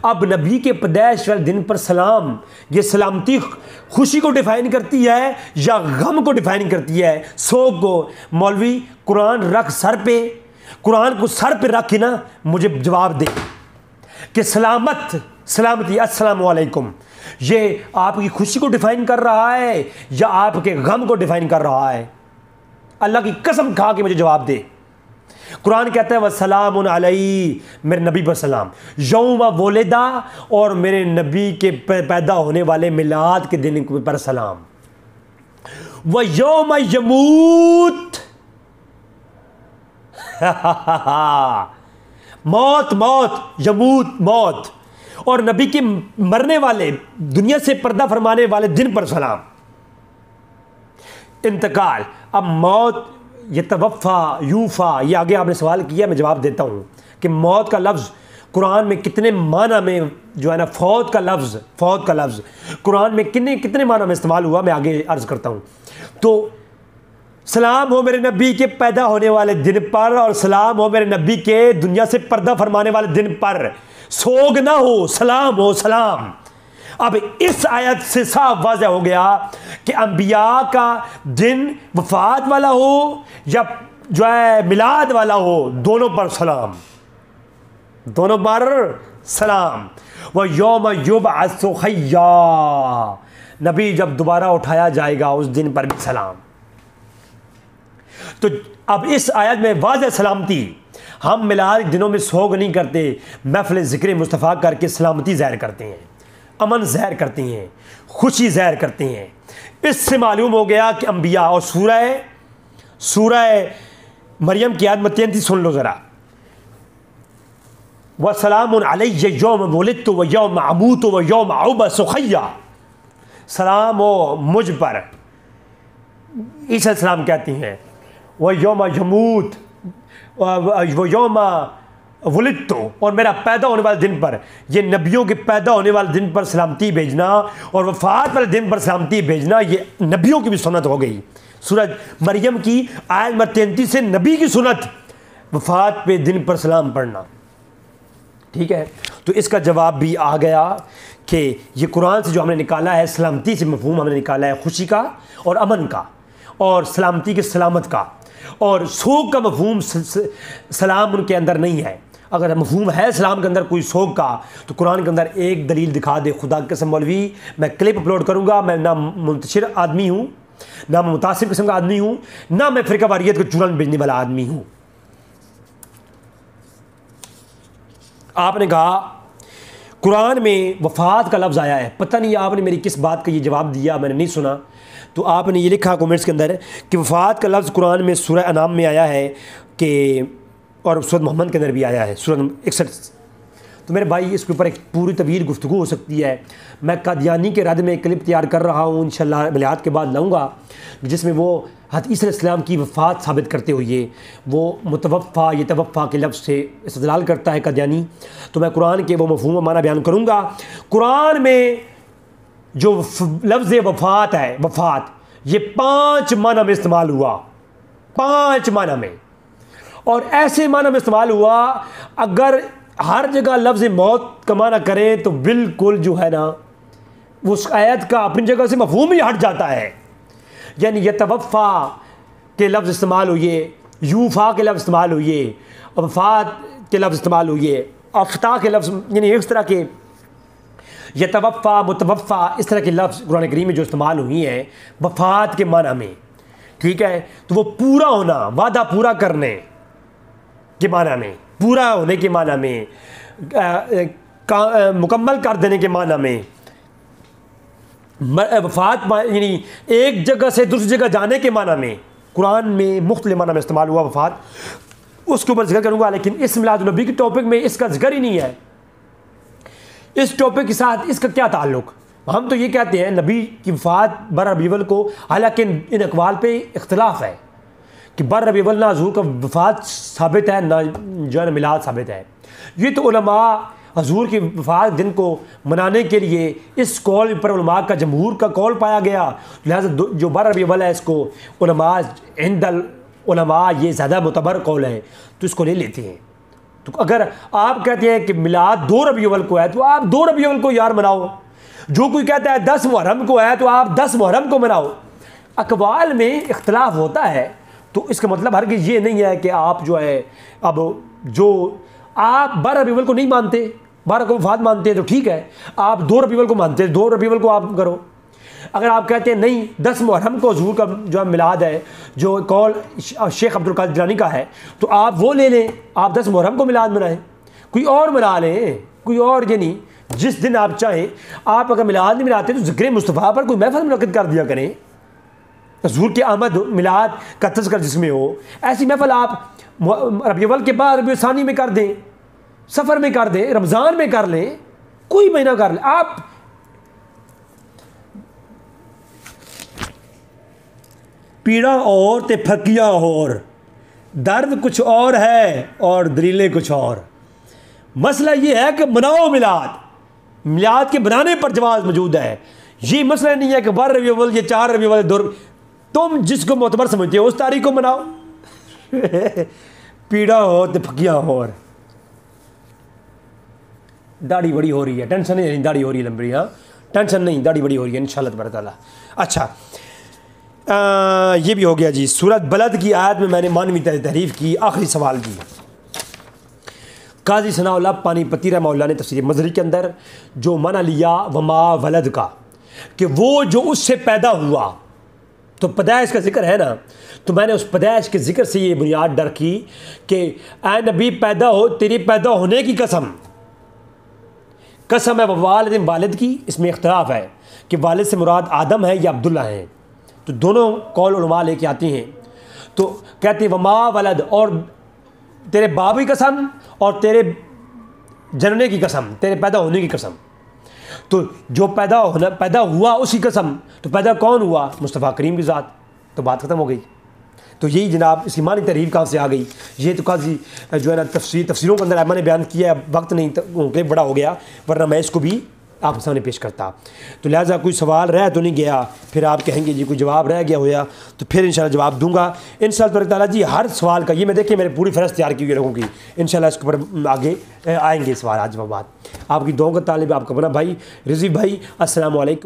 A: अब नबी के पैदाइश वाले दिन पर सलाम, ये सलामती खुशी को डिफाइन करती है या गम को डिफाइन करती है? सोग को? मौलवी कुरान रख सर पे, कुरान को सर पे रख के ना मुझे जवाब दे कि सलामती अस्सलाम वालेकुम, ये आपकी खुशी को डिफाइन कर रहा है या आपके गम को डिफाइन कर रहा है? अल्लाह की कसम खा के मुझे जवाब दे। कुरान कहता है वसलामुन अलैहि, मेरे नबी पर सलाम, यौम वुलिदा, और मेरे नबी के पैदा होने वाले मिलाद के दिन पर सलाम, व यौम यमूत मौत, मौत, यमूत मौत, और नबी के मरने वाले, दुनिया से पर्दा फरमाने वाले दिन पर सलाम, इंतकाल। अब मौत, ये तवफ़ा, यूफ़ा, ये आगे आपने सवाल किया, मैं जवाब देता हूँ कि मौत का लफ्ज़ कुरान में कितने माना में जो है ना, फौत का लफ्ज़ कुरान में कितने माना में इस्तेमाल हुआ, मैं आगे अर्ज़ करता हूँ। तो सलाम हो मेरे नबी के पैदा होने वाले दिन पर, और सलाम हो मेरे नबी के दुनिया से पर्दा फरमाने वाले दिन पर। सोग ना हो, सलाम हो, सलाम। अब इस आयत से साफ वाज़ह हो गया कि अंबिया का दिन वफात वाला हो या जो है मिलाद वाला हो, दोनों पर सलाम, दोनों पर सलाम। वह यौम युबअसु हय्या, नबी जब दोबारा उठाया जाएगा उस दिन पर भी सलाम। तो अब इस आयत में वाज़ह सलामती, हम मिलाद के दिनों में सोग नहीं करते, महफिल ज़िक्र मुस्तफ़ा करके सलामती ज़ाहिर करते हैं, अमन ज़ाहिर करते हैं, खुशी ज़ाहिर करते हैं। इससे मालूम हो गया कि अम्बिया। और सूरह मरियम की आयत 33 सुन लो ज़रा। वसलामुन अलैया यौम वुलिदतु व यौम अमूतु व यौम उबअसु हय्या। सलाम हो मुझ पर, ईसा सलाम कहती हैं, व यौम यमूत व यौम वुलिदतु, और मेरा पैदा होने वाले दिन पर। ये नबियों के पैदा होने वाले दिन पर सलामती भेजना और वफ़ात वाले दिन पर सलामती भेजना, ये नबियों की भी सुन्नत हो गई। सूरह मरियम की आयत नंबर 33 से नबी की सुन्नत वफ़ात पे दिन पर सलाम पढ़ना। ठीक है, तो इसका जवाब भी आ गया कि ये कुरान से जो हमने निकाला है, सलामती से मफहूम हमने निकाला है खुशी का और अमन का, और सलामती के सलामत का, और सोग का मफहूम सलाम उनके अंदर नहीं है। अगर मफहूम है सलाम के अंदर कोई सोग का, तो कुरान के अंदर एक दलील दिखा दे। खुदा के कसम मौलवी, मैं क्लिप अपलोड करूँगा। मैं ना मुंतशिर आदमी हूँ, ना मैं मुतासिर किस्म का आदमी हूँ, ना मैं फ़िरका वारियत को चूरन भेजने वाला आदमी हूँ। आपने कहा कुरान में वफ़ात का लफ्ज़ आया है, पता नहीं आपने मेरी किस बात का ये जवाब दिया, मैंने नहीं सुना। तो आपने ये लिखा कमेंट्स के अंदर कि वफ़ात का लफ्ज़ कुरान में सूरह अनाम में आया है कि, और सूरह मोहम्मद के अंदर भी आया है, सूरह 61। तो मेरे भाई इसके ऊपर एक पूरी तवील गुफ्तगू हो सकती है। मैं कादियानी के रद में एक क्लिप तैयार कर रहा हूँ, इंशाअल्लाह मिलाद के बाद लाऊंगा, जिसमें वो हज़रत ईसा अलैहिस्सलाम की वफ़ात साबित करते हुए वो मुतवफ़ा ये तवफ़ा के लफ्ज़ से इस्तेदलाल करता है कादियानी। तो मैं कुरान के वो मफ़हूम माना बयान करूँगा। कुरान में जो लफ्ज़ वफ़ात है, वफ़ात ये 5 माना में इस्तेमाल हुआ, 5 माना में, और ऐसे माना में इस्तेमाल हुआ। अगर हर जगह लफ्ज़ मौत का माना करें तो बिल्कुल जो है ना, उस आयत का अपनी जगह से मफ़हूम ही हट जाता है। यानी यतवफ़ा के लफ्ज़ इस्तेमाल हुए, यूफ़ा के लफ्ज़ इस्तेमाल हुए, वफ़ात के लफ्ज़ इस्तेमाल हुए, अफ्ता के लफ्ज़, यानी इस तरह के यतवफ़ा मुतवफ़ा इस तरह के लफ्ज़ कुरान करीम में जो इस्तेमाल हुई हैं वफ़ात के माना में। ठीक है, तो वो पूरा होना, वादा पूरा करने के माना में, पूरा होने के माना में, मुकम्मल कर देने के माना में। वफ़ात यानी एक जगह से दूसरी जगह जाने के माना में कुरान में मुख्तलिफ माना में इस्तेमाल हुआ वफ़ात, उसके ऊपर जिक्र करूँगा। लेकिन इस मिलाद नबी के टॉपिक में इसका जिक्र ही नहीं है। इस टॉपिक के साथ इसका क्या ताल्लुक़? हम तो ये कहते हैं नबी की वफ़ात बर रबीउल अव्वल को, हालांकि इन अक़वाल पे इख्तलाफ है कि बर रबीउल अव्वल ना हुज़ूर का वफ़ात साबित है, ना जो है मिलाद साबित है। ये तो उलमा हुज़ूर की वफ़ात दिन को मनाने के लिए इस कौल पर उलमा का जमहूर का कौल पाया गया, लिहाजा जो बर रबीउल अव्वल है इसको उलमा इंदल उलमा ये ज़्यादा मुतबर कौल है, तो इसको ले लेते हैं। तो अगर आप कहते हैं कि मिलाद 2 रबीउल अव्वल को है, तो आप 2 रबीउल अव्वल को यार मनाओ। जो कोई कहता है 10 मुहर्रम को है, तो आप 10 मुहर्रम को मनाओ। अक़वाल में इख्तलाफ होता है, तो इसका मतलब हरगिज़ ये नहीं है कि आप जो है, अब जो आप 12 रबीउल अव्वल को नहीं मानते, 12 को वफ़ात मानते हैं, तो ठीक है, आप 2 रबीउल अव्वल को मानते हैं, 2 रबीउल अव्वल को आप करो। अगर आप कहते हैं नहीं 10 मुहर्रम को हुज़ूर का जो मिलाद है, जो कौल शेख अब्दुल कादिर जिलानी का है, तो आप वो ले लें, आप 10 मुहर्रम को मिलाद मनाएं, कोई और मना लें, कोई और, ये नहीं जिस दिन आप चाहें। आप अगर मिलाद नहीं मिलाते तो ज़िक्र मुस्तफ़ा पर कोई महफ़िल मुनक़्क़िद कर दिया करें, हुज़ूर की आमद मिलाद का तज़किरा जिसमें हो, ऐसी महफ़िल आप रबीउल अव्वल के बाद रबीउल सानी में कर दें, सफ़र में कर दें, रमज़ान में कर लें, कोई महीना कर लें। आप पीड़ा और ते फकियाँ और, दर्द कुछ और है और दलीलें कुछ और। मसला ये है कि मनाओ मिलाद, मिलाद के बनाने पर जवाज़ मौजूद है। ये मसला नहीं है कि 12 रबीउल अव्वल, ये 4 रबीउल अव्वल, तुम जिसको मोतबर समझते हो उस तारीख को मनाओ। पीड़ा हो तो फकियाँ और, दाढ़ी बड़ी हो रही है, टेंशन नहीं, दाढ़ी हो रही है लंबी, हाँ टेंशन नहीं, दाढ़ी बड़ी हो रही है इंशाअल्लाह तबारक तआला। अच्छा, ये भी हो गया जी। सूरत बलद की आयत में मैंने मानवी तहरीफ़ की, आखिरी सवाल की। काजी सनाउल्लाह पानीपती रहमतुल्लाह ने तफसीर मज़री के अंदर जो माना लिया वमा वलद का, कि वो जो उससे पैदा हुआ, तो पैदाइश का जिक्र है ना, तो मैंने उस पैदाइश के जिक्र से ये बुनियाद डर की कि ऐ नबी पैदा हो, तेरी पैदा होने की कसम है वालिद वालिद की। इसमें इख्तलाफ है कि वालिद से मुराद आदम है या अब्दुल्ला है, तो दोनों कौल उलमा लेके आती हैं। तो कहते हैं वमा वलद, और तेरे बाप की कसम और तेरे जनने की कसम, तेरे पैदा होने की कसम। तो जो पैदा हुआ उसकी कसम, तो पैदा कौन हुआ? मुस्तफ़ा करीम की ज़ात। तो बात ख़त्म हो गई। तो यही जनाब इसकी मानी तहरीर कहाँ से आ गई, ये तो काजी जो है ना तफसीरों के अंदर मैंने बयान किया है, वक्त नहीं तो बड़ा हो गया, वरना मैं इसको भी आपके सामने पेश करता। तो लिहाजा कोई सवाल रह तो नहीं गया, फिर आप कहेंगे जी कोई जवाब रह गया होया, तो फिर इंशाल्लाह जवाब दूंगा इंशाल्लाह ताला जी। हर सवाल का ये मैं देखिए मैंने पूरी फहरिस्त तैयार की हुई लोगों की, इंशाल्लाह इसके ऊपर आगे आएंगे सवाल आज जवाब। आपकी दुआ का तालिब आपका बना भाई रिजवी भाई। अस्सलाम वालेकुम।